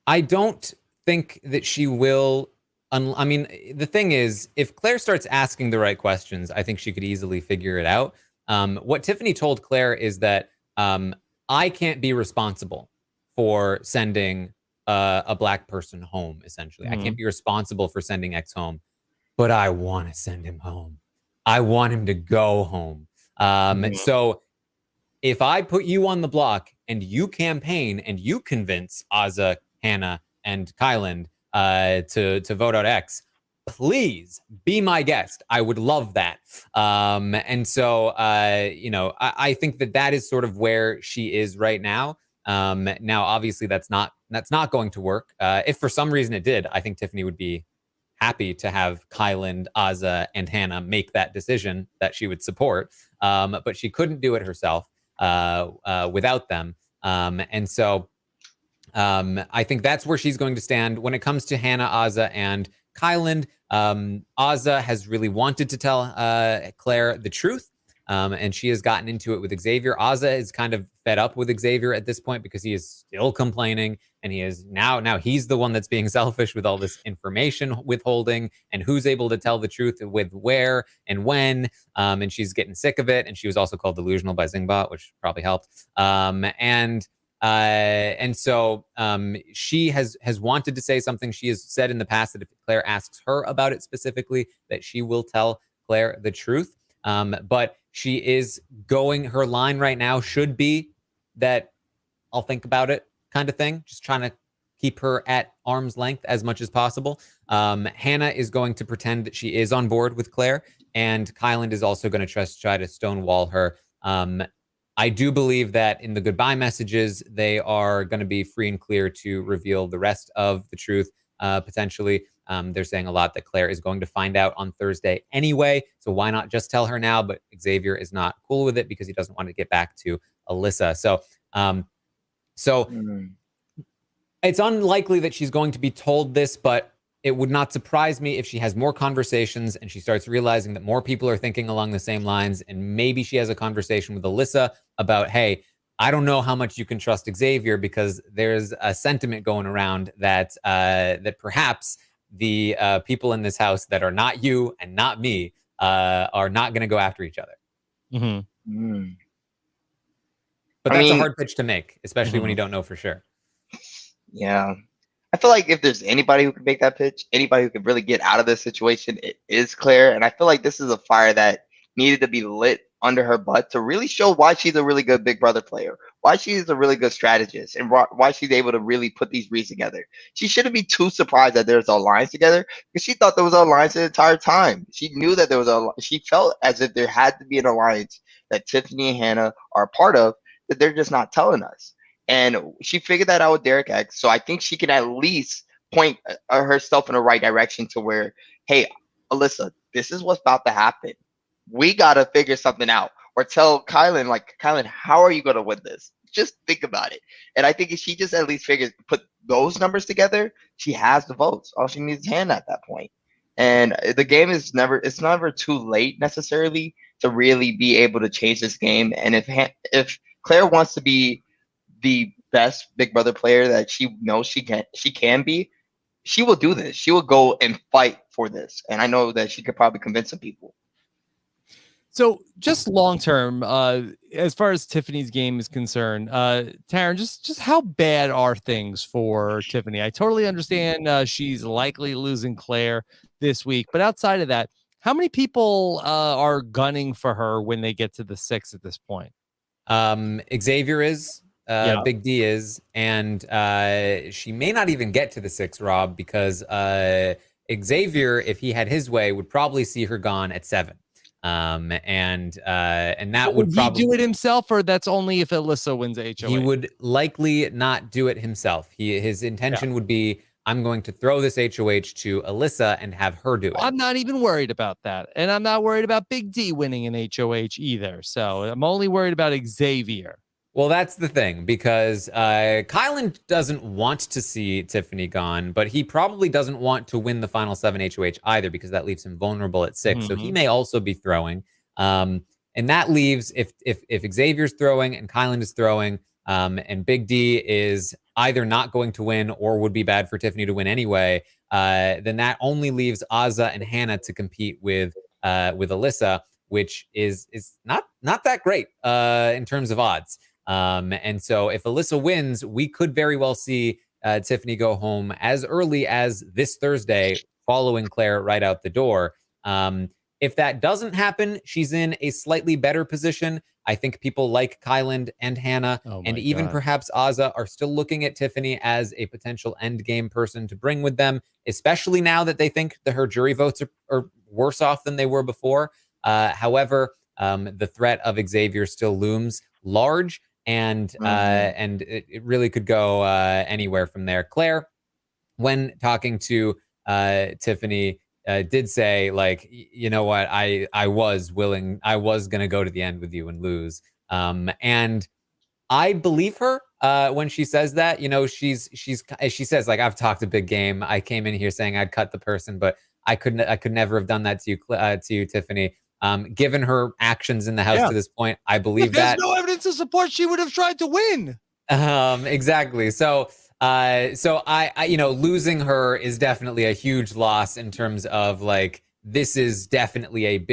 I don't think that she will. I mean, the thing is, if Claire starts asking the right questions, I think she could easily figure it out. What Tiffany told Claire is that I can't be responsible for sending a black person home, essentially. I can't be responsible for sending X home, but I want to send him home. I want him to go home. So if I put you on the block and you campaign and you convince Azah, Hannah, and Kyland to vote out X, please be my guest. I would love that. And so, you know, I think that is sort of where she is right now. Now, obviously, that's not going to work. If for some reason it did, I think Tiffany would be happy to have Kyland, Azah, and Hannah make that decision that she would support. But she couldn't do it herself without them. And so I think that's where she's going to stand. When it comes to Hannah, Azah, and Kyland, Azah has really wanted to tell Claire the truth. And she has gotten into it with Xavier. Azah is kind of fed up with Xavier at this point because he is still complaining, and he is now he's the one that's being selfish with all this information withholding and who's able to tell the truth with where and when. And she's getting sick of it. And she was also called delusional by Zingbot, which probably helped. And so she has wanted to say something. She has said in the past that if Claire asks her about it specifically, that she will tell Claire the truth. But she is her line right now should be that I'll think about it kind of thing, just trying to keep her at arm's length as much as possible. Hannah is going to pretend that she is on board with Claire, and Kyland is also going to try to stonewall her. I do believe that in the goodbye messages, they are going to be free and clear to reveal the rest of the truth, potentially. They're saying a lot that Claire is going to find out on Thursday anyway, so why not just tell her now? But Xavier is not cool with it because he doesn't want to get back to Alyssa. So it's unlikely that she's going to be told this, but it would not surprise me if she has more conversations and she starts realizing that more people are thinking along the same lines, and maybe she has a conversation with Alyssa about, hey, I don't know how much you can trust Xavier because there's a sentiment going around that that perhaps the people in this house that are not you and not me are not going to go after each other. But I that's a mean, hard pitch to make, especially when you don't know for sure. yeah. I feel like if there's anybody who could make that pitch, anybody who could really get out of this situation, it is Claire. And I feel like this is a fire that needed to be lit under her butt to really show why she's a really good Big Brother player, why she's a really good strategist, and why she's able to really put these reads together. She shouldn't be too surprised that there's alliance together because she thought there was an alliance the entire time. She knew that there was she felt as if there had to be an alliance that Tiffany and Hannah are a part of that they're just not telling us. And she figured that out with Derek X. So I think she can at least point herself in the right direction to where, hey, Alyssa, this is what's about to happen. We got to figure something out. Or tell Kylan, like, Kylan, how are you going to win this? Just think about it. And I think if she just at least put those numbers together, she has the votes. All she needs is Hannah at that point. And the game is it's never too late necessarily to really be able to change this game. And if Claire wants to be the best Big Brother player that she knows she can be, she will do this. She will go and fight for this. And I know that she could probably convince some people. So just long term, as far as Tiffany's game is concerned, Taran, just how bad are things for Tiffany? I totally understand she's likely losing Claire this week, but outside of that, how many people are gunning for her when they get to the 6 at this point? Xavier is. Big D is, and she may not even get to the 6, Rob, because Xavier, if he had his way, would probably see her gone at 7. And that would probably he do it himself, or that's only if Alyssa wins HOH? He would likely not do it himself. His intention would be, I'm going to throw this HOH to Alyssa and have her do it. I'm not even worried about that, and I'm not worried about Big D winning an HOH either. So I'm only worried about Xavier. Well, that's the thing, because Kylan doesn't want to see Tiffany gone, but he probably doesn't want to win the final 7 HOH either, because that leaves him vulnerable at 6. So he may also be throwing. And that leaves, if Xavier's throwing and Kylan is throwing, and Big D is either not going to win or would be bad for Tiffany to win anyway, then that only leaves Azah and Hannah to compete with Alyssa, which is not that great in terms of odds. And so if Alyssa wins, we could very well see Tiffany go home as early as this Thursday, following Claire right out the door. If that doesn't happen, she's in a slightly better position. I think people like Kylan and Hannah, and even perhaps Azah, are still looking at Tiffany as a potential endgame person to bring with them, especially now that they think that her jury votes are worse off than they were before. However, the threat of Xavier still looms large. And it really could go anywhere from there. Claire, when talking to Tiffany, did say, like, you know what, I was going to go to the end with you and lose. And I believe her when she says that. You know, she says, like, I've talked a big game. I came in here saying I'd cut the person, but I could never have done that to you, Tiffany. Given her actions in the house to this point, I believe that. There's no evidence to support she would have tried to win. Exactly. So I you know, losing her is definitely a huge loss in terms of, like, this is definitely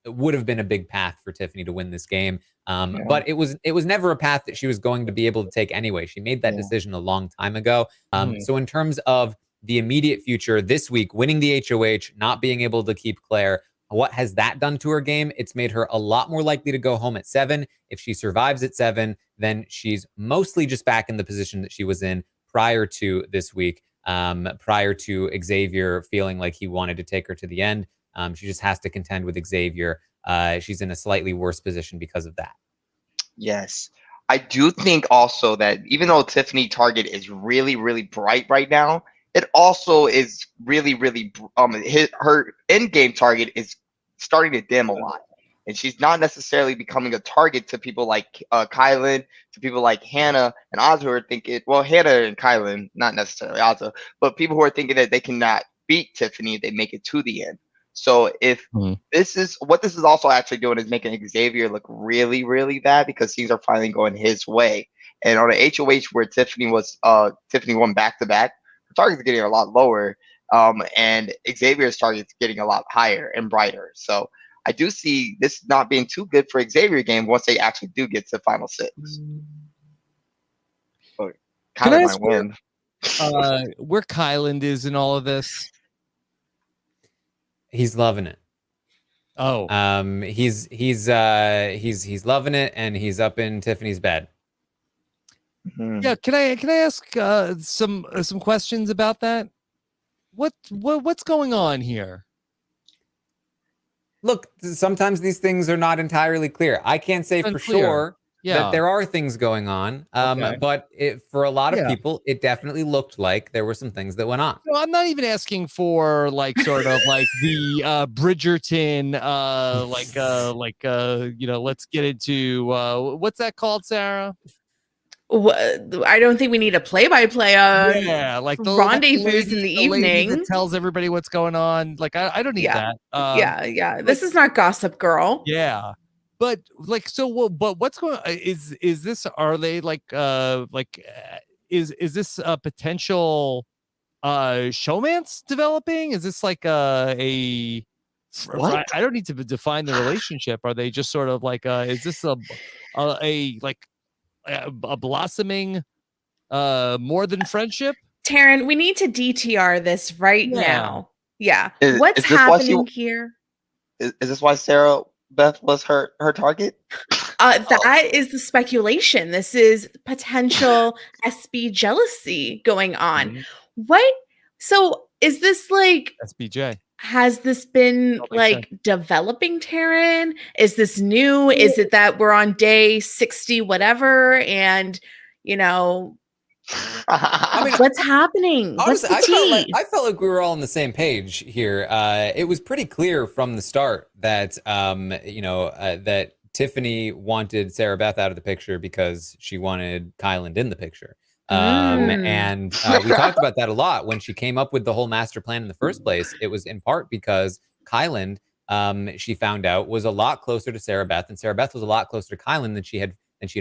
would have been a big path for Tiffany to win this game. But it was never a path that she was going to be able to take anyway. She made that decision a long time ago. So in terms of the immediate future this week, winning the HOH, not being able to keep Claire, what has that done to her game? It's made her a lot more likely to go home at 7. If she survives at 7, then she's mostly just back in the position that she was in prior to this week, prior to Xavier feeling like he wanted to take her to the end. She just has to contend with Xavier. She's in a slightly worse position because of that. Yes. I do think also that even though Tiffany target is really, really bright right now, it also is really, really her end game target is starting to dim a lot, and she's not necessarily becoming a target to people like Kylan, to people like Hannah and Azah, who are thinking, well, Hannah and Kylan, not necessarily Azah, but people who are thinking that they cannot beat Tiffany, they make it to the end. So if this is also actually doing is making Xavier look really, really bad, because things are finally going his way. And on the HOH where Tiffany won back to back, her target's getting a lot lower, and Xavier's target's getting a lot higher and brighter. So I do see this not being too good for Xavier game once they actually do get to final 6. But Can I Kylan ask might win. where Kylan is in all of this? He's loving it. Oh, He's loving it, and he's up in Tiffany's bed. yeah. Can I ask some questions about that? What's going on here? Look, sometimes these things are not entirely clear. I can't say for Unclear. sure Yeah. that there are things going on, Okay. but for a lot of Yeah. people, it definitely looked like there were some things that went on. No, I'm not even asking for like sort of like the Bridgerton let's get into what's that called, Sarah? I don't think we need a play-by-play on Yeah, like the rendezvous lady, in the lady evening. that tells everybody what's going on. Like I don't need Yeah. that. Yeah. This is not Gossip Girl. Yeah. But like but what's going on? Is this, are they is this a potential showmance developing? Is this like I don't need to define the relationship. Are they just sort of like is this a blossoming more than friendship? Taran, we need to DTR this right now. Yeah. What's is this why happening here? Is this why Sarah Beth was her target? That is the speculation. This is potential SB jealousy going on. What? So is this like SBJ? Has this been like developing, Taran? Is this new? Is it that we're on day 60 whatever and I mean, what's happening? Honestly, What's the tea? I felt like we were all on the same page here. It was pretty clear from the start that that Tiffany wanted Sarah Beth out of the picture because she wanted Kylan in the picture. And we talked about that a lot when she came up with the whole master plan in the first place. It was in part because Kylan, she found out, was a lot closer to Sarah Beth, and Sarah Beth was a lot closer to Kylan than she had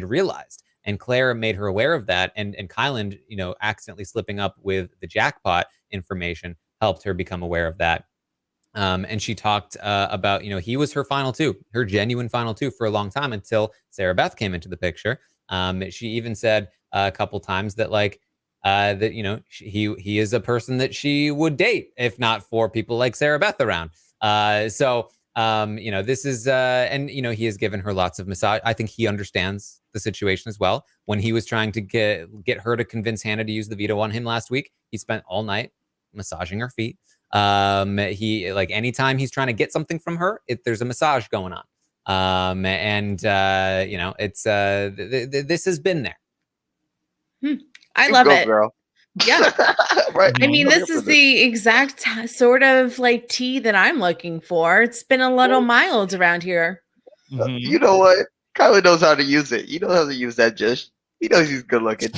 realized. And Claire made her aware of that, and Kylan, accidentally slipping up with the jackpot information helped her become aware of that. And she talked about, he was her final two, her genuine final two for a long time until Sarah Beth came into the picture. She even said a couple times that he is a person that she would date if not for people like Sarah Beth around. This is and he has given her lots of massage. I think he understands the situation as well. When he was trying to get her to convince Hannah to use the veto on him last week, he spent all night massaging her feet. He anytime he's trying to get something from her, there's a massage going on. It's this has been there. I love it. Girl. Yeah. Right. I mean, this is the exact sort of like tea that I'm looking for. It's been a little mild around here. You know what? Kylan knows how to use it. You know how to use that dish. He knows he's good looking.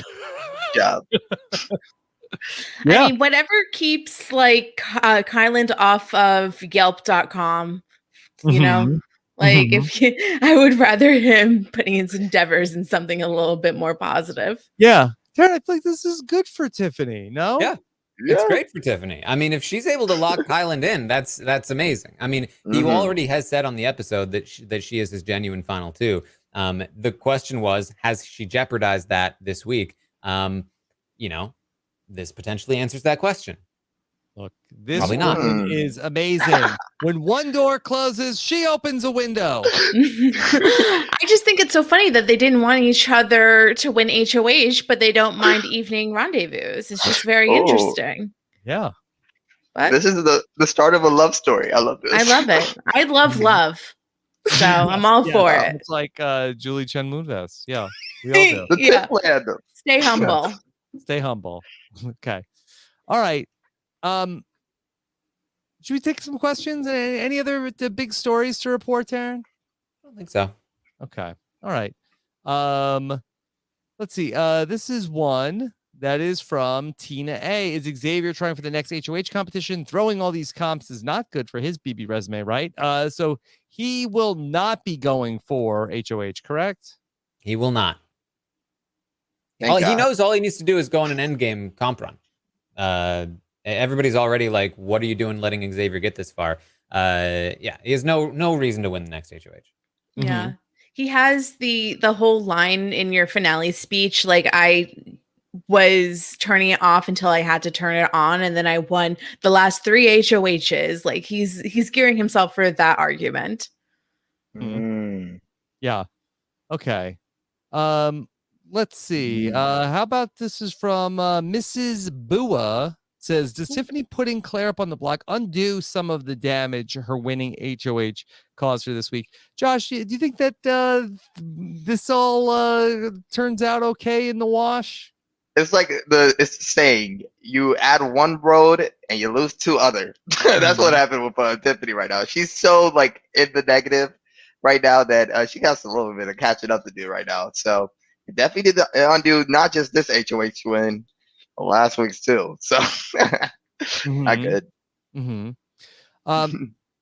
Job. I mean, whatever keeps Kylan off of Yelp.com, I would rather him putting his endeavors in something a little bit more positive. Yeah. Taran, I feel like this is good for Tiffany. No? Yeah. It's great for Tiffany. I mean, if she's able to lock Kylan in, that's amazing. I mean, he already has said on the episode that she is his genuine final two. The question was, has she jeopardized that this week? This potentially answers that question. Look, this Probably not. woman is amazing. When one door closes, she opens a window. I just think it's so funny that they didn't want each other to win HOH, but they don't mind evening rendezvous. It's just very interesting. Yeah. But this is the start of a love story. I love this. I love it. I love love. So I'm all for it. It's like Julie Chen Moonves. Yeah. We all do. The tip plan. Stay humble. Stay humble. Okay. All right. Should we take some questions? Any other big stories to report, Taran? I don't think so. Okay. All right. Let's see. This is one that is from Tina A. Is Xavier trying for the next HOH competition? Throwing all these comps is not good for his BB resume, right? So he will not be going for HOH, correct? He will not. Thank He God. knows all he needs to do is go on an endgame comp run. Everybody's already like, what are you doing letting Xavier get this far? yeah, he has no reason to win the next HOH. Yeah. He has the whole line in your finale speech, like, I was turning it off until I had to turn it on, and then I won the last 3 HOHs. Like, he's gearing himself for that argument. Mm. Yeah. Okay. Let's see. How about this is from Mrs. Bua. Says, does Tiffany putting Claire up on the block undo some of the damage her winning HOH caused her this week? Josh, do you think that this all turns out okay in the wash? It's like it's the saying, you add one road and you lose 2 other. That's what happened with Tiffany right now. She's so like in the negative right now that she got a little bit of catching up to do right now. So it definitely did undo not just this HOH win, but last week's too. So not good.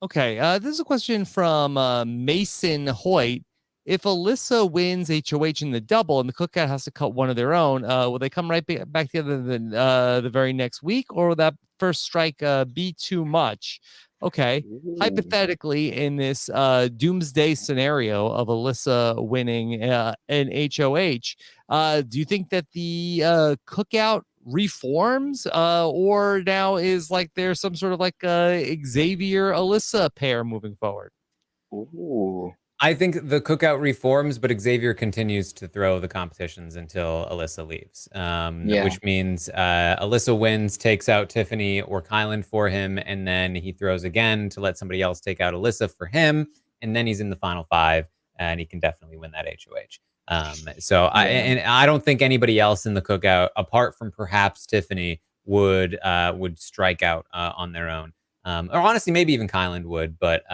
Okay. This is a question from Mason Hoyt. If Alyssa wins HOH in the double and the cookout has to cut one of their own, will they come right back together the very next week, or will that first strike be too much? Okay. Hypothetically, in this doomsday scenario of Alyssa winning an HOH, do you think that the cookout reforms, or now is like there's some sort of like Xavier Alyssa pair moving forward? Ooh. I think the cookout reforms, but Xavier continues to throw the competitions until Alyssa leaves. Which means Alyssa wins, takes out Tiffany or Kylan for him, and then he throws again to let somebody else take out Alyssa for him, and then he's in the final 5, and he can definitely win that HOH. I don't think anybody else in the cookout, apart from perhaps Tiffany, would strike out on their own. Or honestly, maybe even Kylan would, but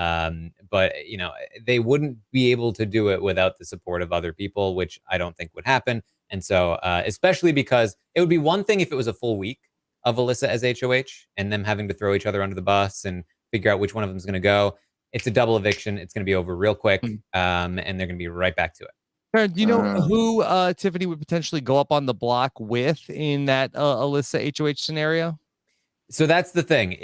you know, they wouldn't be able to do it without the support of other people, which I don't think would happen. And so, especially because it would be one thing if it was a full week of Alyssa as HOH and them having to throw each other under the bus and figure out which one of them is going to go. It's a double eviction. It's going to be over real quick, and they're going to be right back to it. Karen, do you know who Tiffany would potentially go up on the block with in that Alyssa HOH scenario? So that's the thing.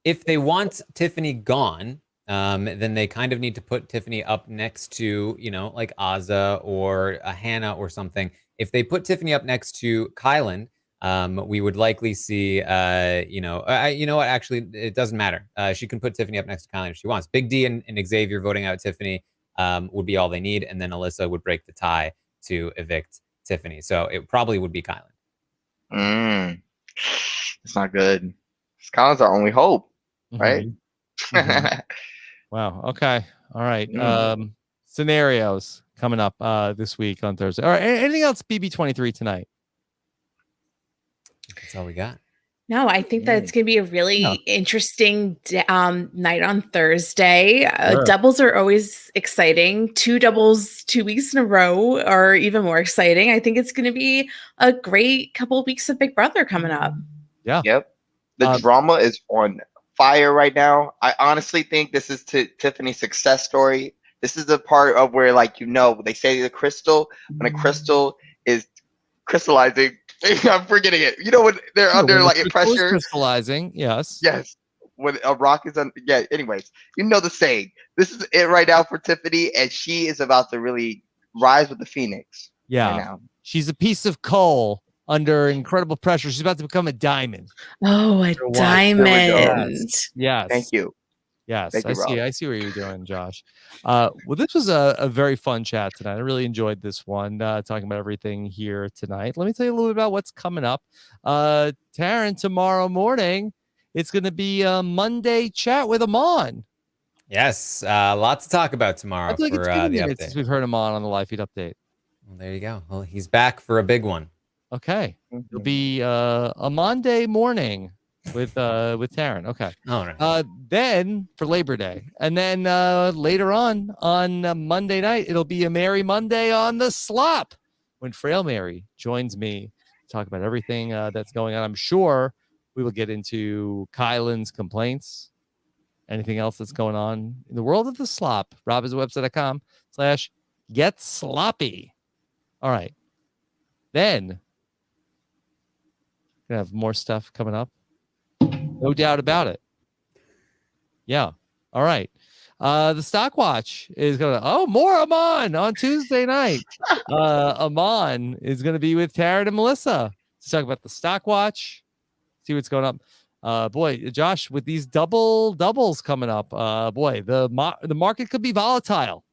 If they want Tiffany gone, then they kind of need to put Tiffany up next to, you know, like Azza or a Hannah or something. If they put Tiffany up next to Kylan, we would likely see, you know what? Actually, it doesn't matter. She can put Tiffany up next to Kylan if she wants. Big D and Xavier voting out Tiffany would be all they need, and then Alyssa would break the tie to evict Tiffany. So it probably would be Kylan. It's not good. Kylan's our only hope, right? Wow. Okay. All right. Scenarios coming up this week on Thursday. All right. Anything else BB23 tonight? That's all we got. No, I think that it's going to be a really interesting night on Thursday. Doubles are always exciting. 2 doubles 2 weeks in a row are even more exciting. I think it's going to be a great couple of weeks of Big Brother coming up. Yeah. Yep. The drama is on fire right now. I honestly think this is Tiffany's success story. This is the part of where, like, you know, they say the crystal, when a crystal is crystallizing, I'm forgetting it. You know, when they're under like pressure. Crystallizing, yes. Yes. When a rock is on, yeah, anyways. You know the saying. This is it right now for Tiffany, and she is about to really rise with the phoenix. Yeah. Right now. She's a piece of coal under incredible pressure. She's about to become a diamond. Oh, a diamond. Yes. Thank you. Yes, Thank you, I see where you're doing, Josh. Well, this was a very fun chat tonight. I really enjoyed this one, talking about everything here tonight. Let me tell you a little bit about what's coming up. Taran, tomorrow morning, it's going to be a Monday chat with Amon. Yes, a lot to talk about tomorrow for it's the minutes update. since we've heard Amon on the live feed update. Well, there you go. Well, he's back for a big one. Okay, it'll be a Monday morning with Taran. Okay. All right. Then for Labor Day, and then later on Monday night, it'll be a Merry Monday on the Slop when Frail Mary joins me to talk about everything that's going on. I'm sure we will get into Kylan's complaints, anything else that's going on in the world of the Slop. robhasawebsite.com/get sloppy. All right. Then gonna have more stuff coming up. No doubt about it. Yeah. All right. The stock watch is going more Amon on Tuesday night. Amon is going to be with Taran and Melissa to talk about the stock watch, see what's going up. Boy, Josh, with these doubles coming up, boy, the market could be volatile.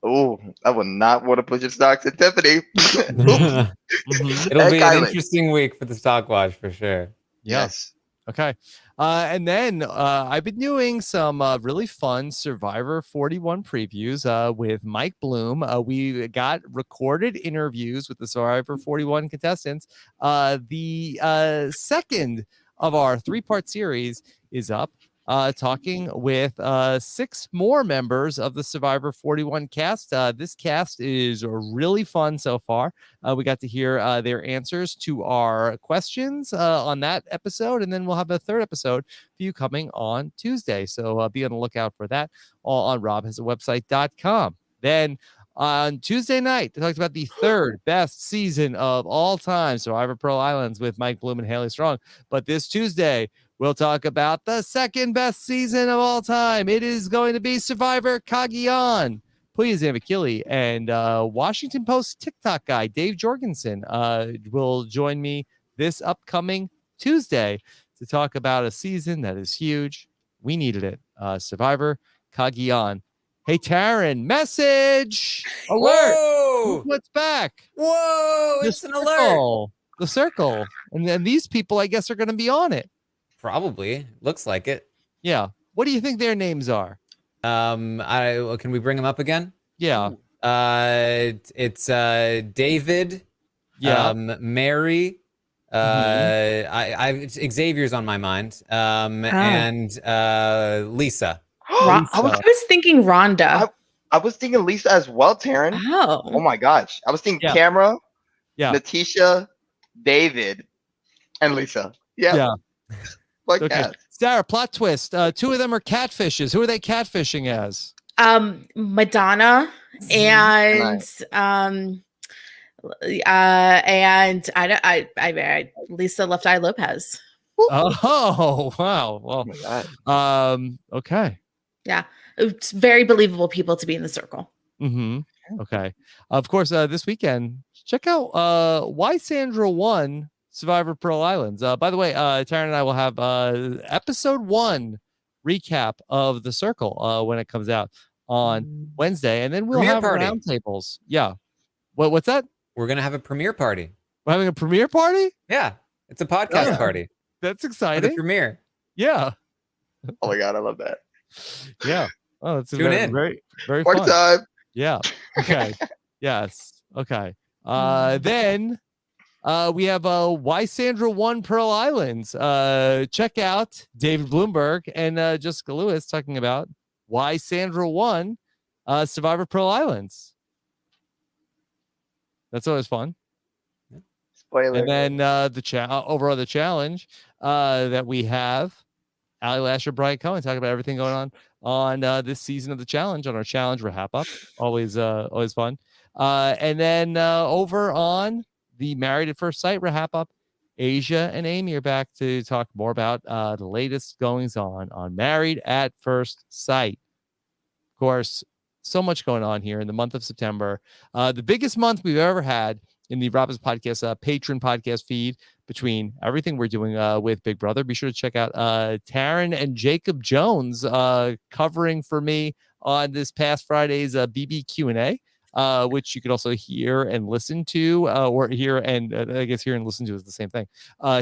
Oh, I would not want to push your stocks at Tiffany. It'll be an interesting week for the stock watch for sure. Yeah. Yes. Okay. And then I've been doing some really fun Survivor 41 previews with Mike Bloom. We got recorded interviews with the Survivor 41 contestants. The second of our 3-part series is up. Talking with 6 more members of the Survivor 41 cast. This cast is really fun so far. We got to hear their answers to our questions on that episode, and then we'll have a 3rd episode for you coming on Tuesday. So be on the lookout for that all on robhasawebsite.com. Then on Tuesday night, we talked about the 3rd best season of all time, Survivor Pearl Islands with Mike Bloom and Haley Strong. But this Tuesday, we'll talk about the 2nd best season of all time. It is going to be Survivor Cagayan. Please, Akili and Washington Post TikTok guy Dave Jorgensen will join me this upcoming Tuesday to talk about a season that is huge. We needed it. Survivor Cagayan. Hey, Taran, message alert. Whoa! What's back? Whoa! It's an alert. The circle. And then these people, I guess, are going to be on it. Probably. Looks like it. Yeah. What do you think their names are? Can we bring them up again? Yeah. It's David. Yeah. Mary. Xavier's on my mind. And Lisa. I was thinking Rhonda. I was thinking Lisa as well, Taran. Oh my gosh. I was thinking Camera, Natisha, David, and Lisa. Yeah. Like that. Sarah, plot twist. 2 of them are catfishes. Who are they catfishing as? Madonna and Lisa Left Eye Lopez. Oh wow. Well, okay. Yeah. It's very believable people to be in the circle. Okay. Of course, this weekend, check out Why Sandra Won Survivor Pearl Islands. By the way, Taran and I will have episode 1 recap of the circle when it comes out on Wednesday, and then we'll have roundtables. Yeah. What's that? We're gonna have a premiere party. We're having a premiere party? Yeah, it's a podcast party. That's exciting. The premiere. Yeah. Oh my god, I love that. Yeah. Oh, it's Tune in. Very, very Party fun. time. Yeah. Okay. Yes. Okay. Then we have Why Sandra Won Pearl Islands. Check out David Bloomberg and Jessica Lewis talking about why Sandra won Survivor Pearl Islands. That's always fun. Spoiler. And then overall the challenge that we have Ali Lasher, Brian Cohen talking about everything going on this season of the challenge on our challenge wrap up. Always fun. And then over on the Married at First Sight wrap up, Asia and Amy are back to talk more about the latest goings on Married at First Sight. Of course, so much going on here in the month of September. The biggest month we've ever had in the Rob's Podcast patron podcast feed between everything we're doing with Big Brother. Be sure to check out Taran and Jacob Jones covering for me on this past Friday's BB Q&A. Which you could also hear and listen to, or hear and I guess hear and listen to is the same thing.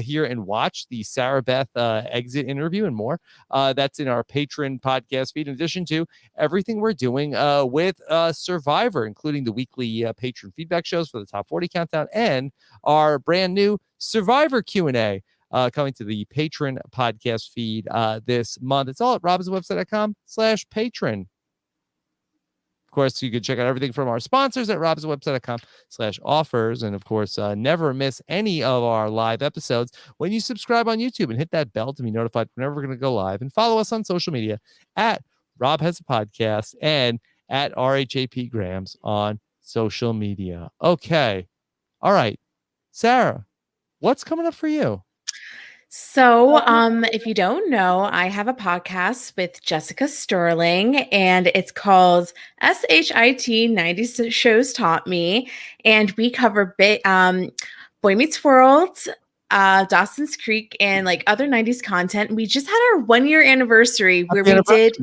Hear and watch the Sarah Beth exit interview and more. That's in our patron podcast feed, in addition to everything we're doing with Survivor, including the weekly patron feedback shows for the Top 40 Countdown and our brand new Survivor Q&A coming to the patron podcast feed this month. It's all at robswebsite.com/patron. Of course, you can check out everything from our sponsors at robswebsite.com/offers. And of course, never miss any of our live episodes when you subscribe on YouTube and hit that bell to be notified whenever we're going to go live. And follow us on social media at Rob Has a Podcast and at RHAP Grams on social media. Okay. All right. Sarah, what's coming up for you? So, if you don't know, I have a podcast with Jessica Sterling, and it's called SHIT 90s Shows Taught Me. And we cover Boy Meets World, Dawson's Creek, and like other 90s content. We just had our 1-year anniversary where we did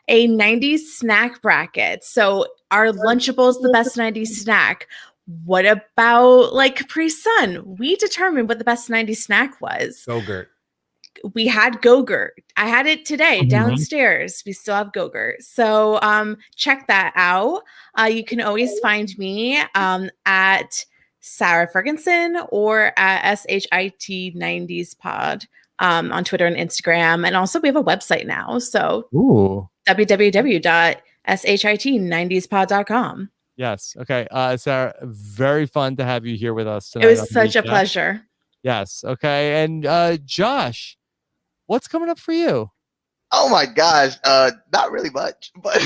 a 90s snack bracket. So, our Lunchables, the best 90s snack. What about like Capri Sun? We determined what the best 90s snack was. Go-Gurt. We had Go-Gurt. I had it today downstairs. We still have Go-Gurt. So check that out. You can always find me at Sara Fergenson or at SHIT 90s Pod on Twitter and Instagram. And also we have a website now. So www.shit90spod.com. Yes. Okay. Sarah, very fun to have you here with us tonight. It was such a pleasure. Yes. Okay. And Josh, what's coming up for you? Oh my gosh, not really much, but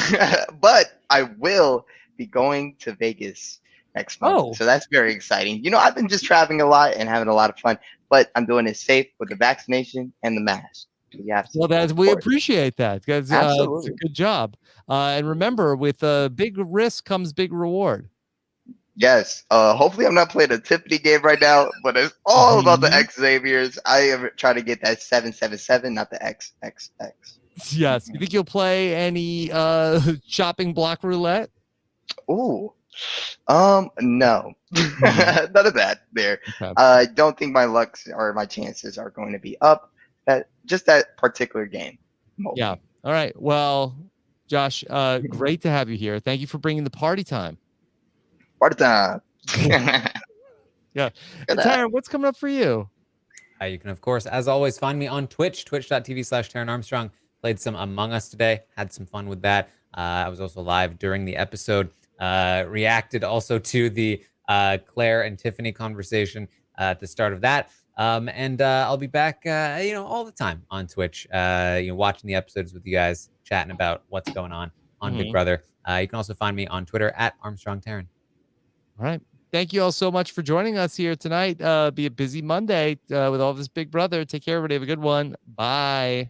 but I will be going to Vegas next month. So that's very exciting. You know, I've been just traveling a lot and having a lot of fun, but I'm doing it safe with the vaccination and the mask. We appreciate that because it's a good job. And remember, with big risk comes big reward. Yes. Hopefully, I'm not playing a Tiffany game right now, but it's all about the X Xaviers. I am trying to get that 777, not the XXX. Yes. You think you'll play any shopping block roulette? Ooh. No. None of that there. Okay. I don't think my luck or my chances are going to be up. Just that particular game. Yeah. All right. Well, Josh, great to have you here. Thank you for bringing the party time. Party time. Yeah. Taran, what's coming up for you? You can, of course, as always, find me on Twitch, twitch.tv/Taran Armstrong. Played some Among Us today. Had some fun with that. I was also live during the episode. Reacted also to the Claire and Tiffany conversation at the start of that. And I'll be back, all the time on Twitch, watching the episodes with you guys, chatting about what's going on Big Brother. You can also find me on Twitter at Armstrong Taran. All right. Thank you all so much for joining us here tonight. Be a busy Monday with all this Big Brother. Take care, everybody. Have a good one. Bye.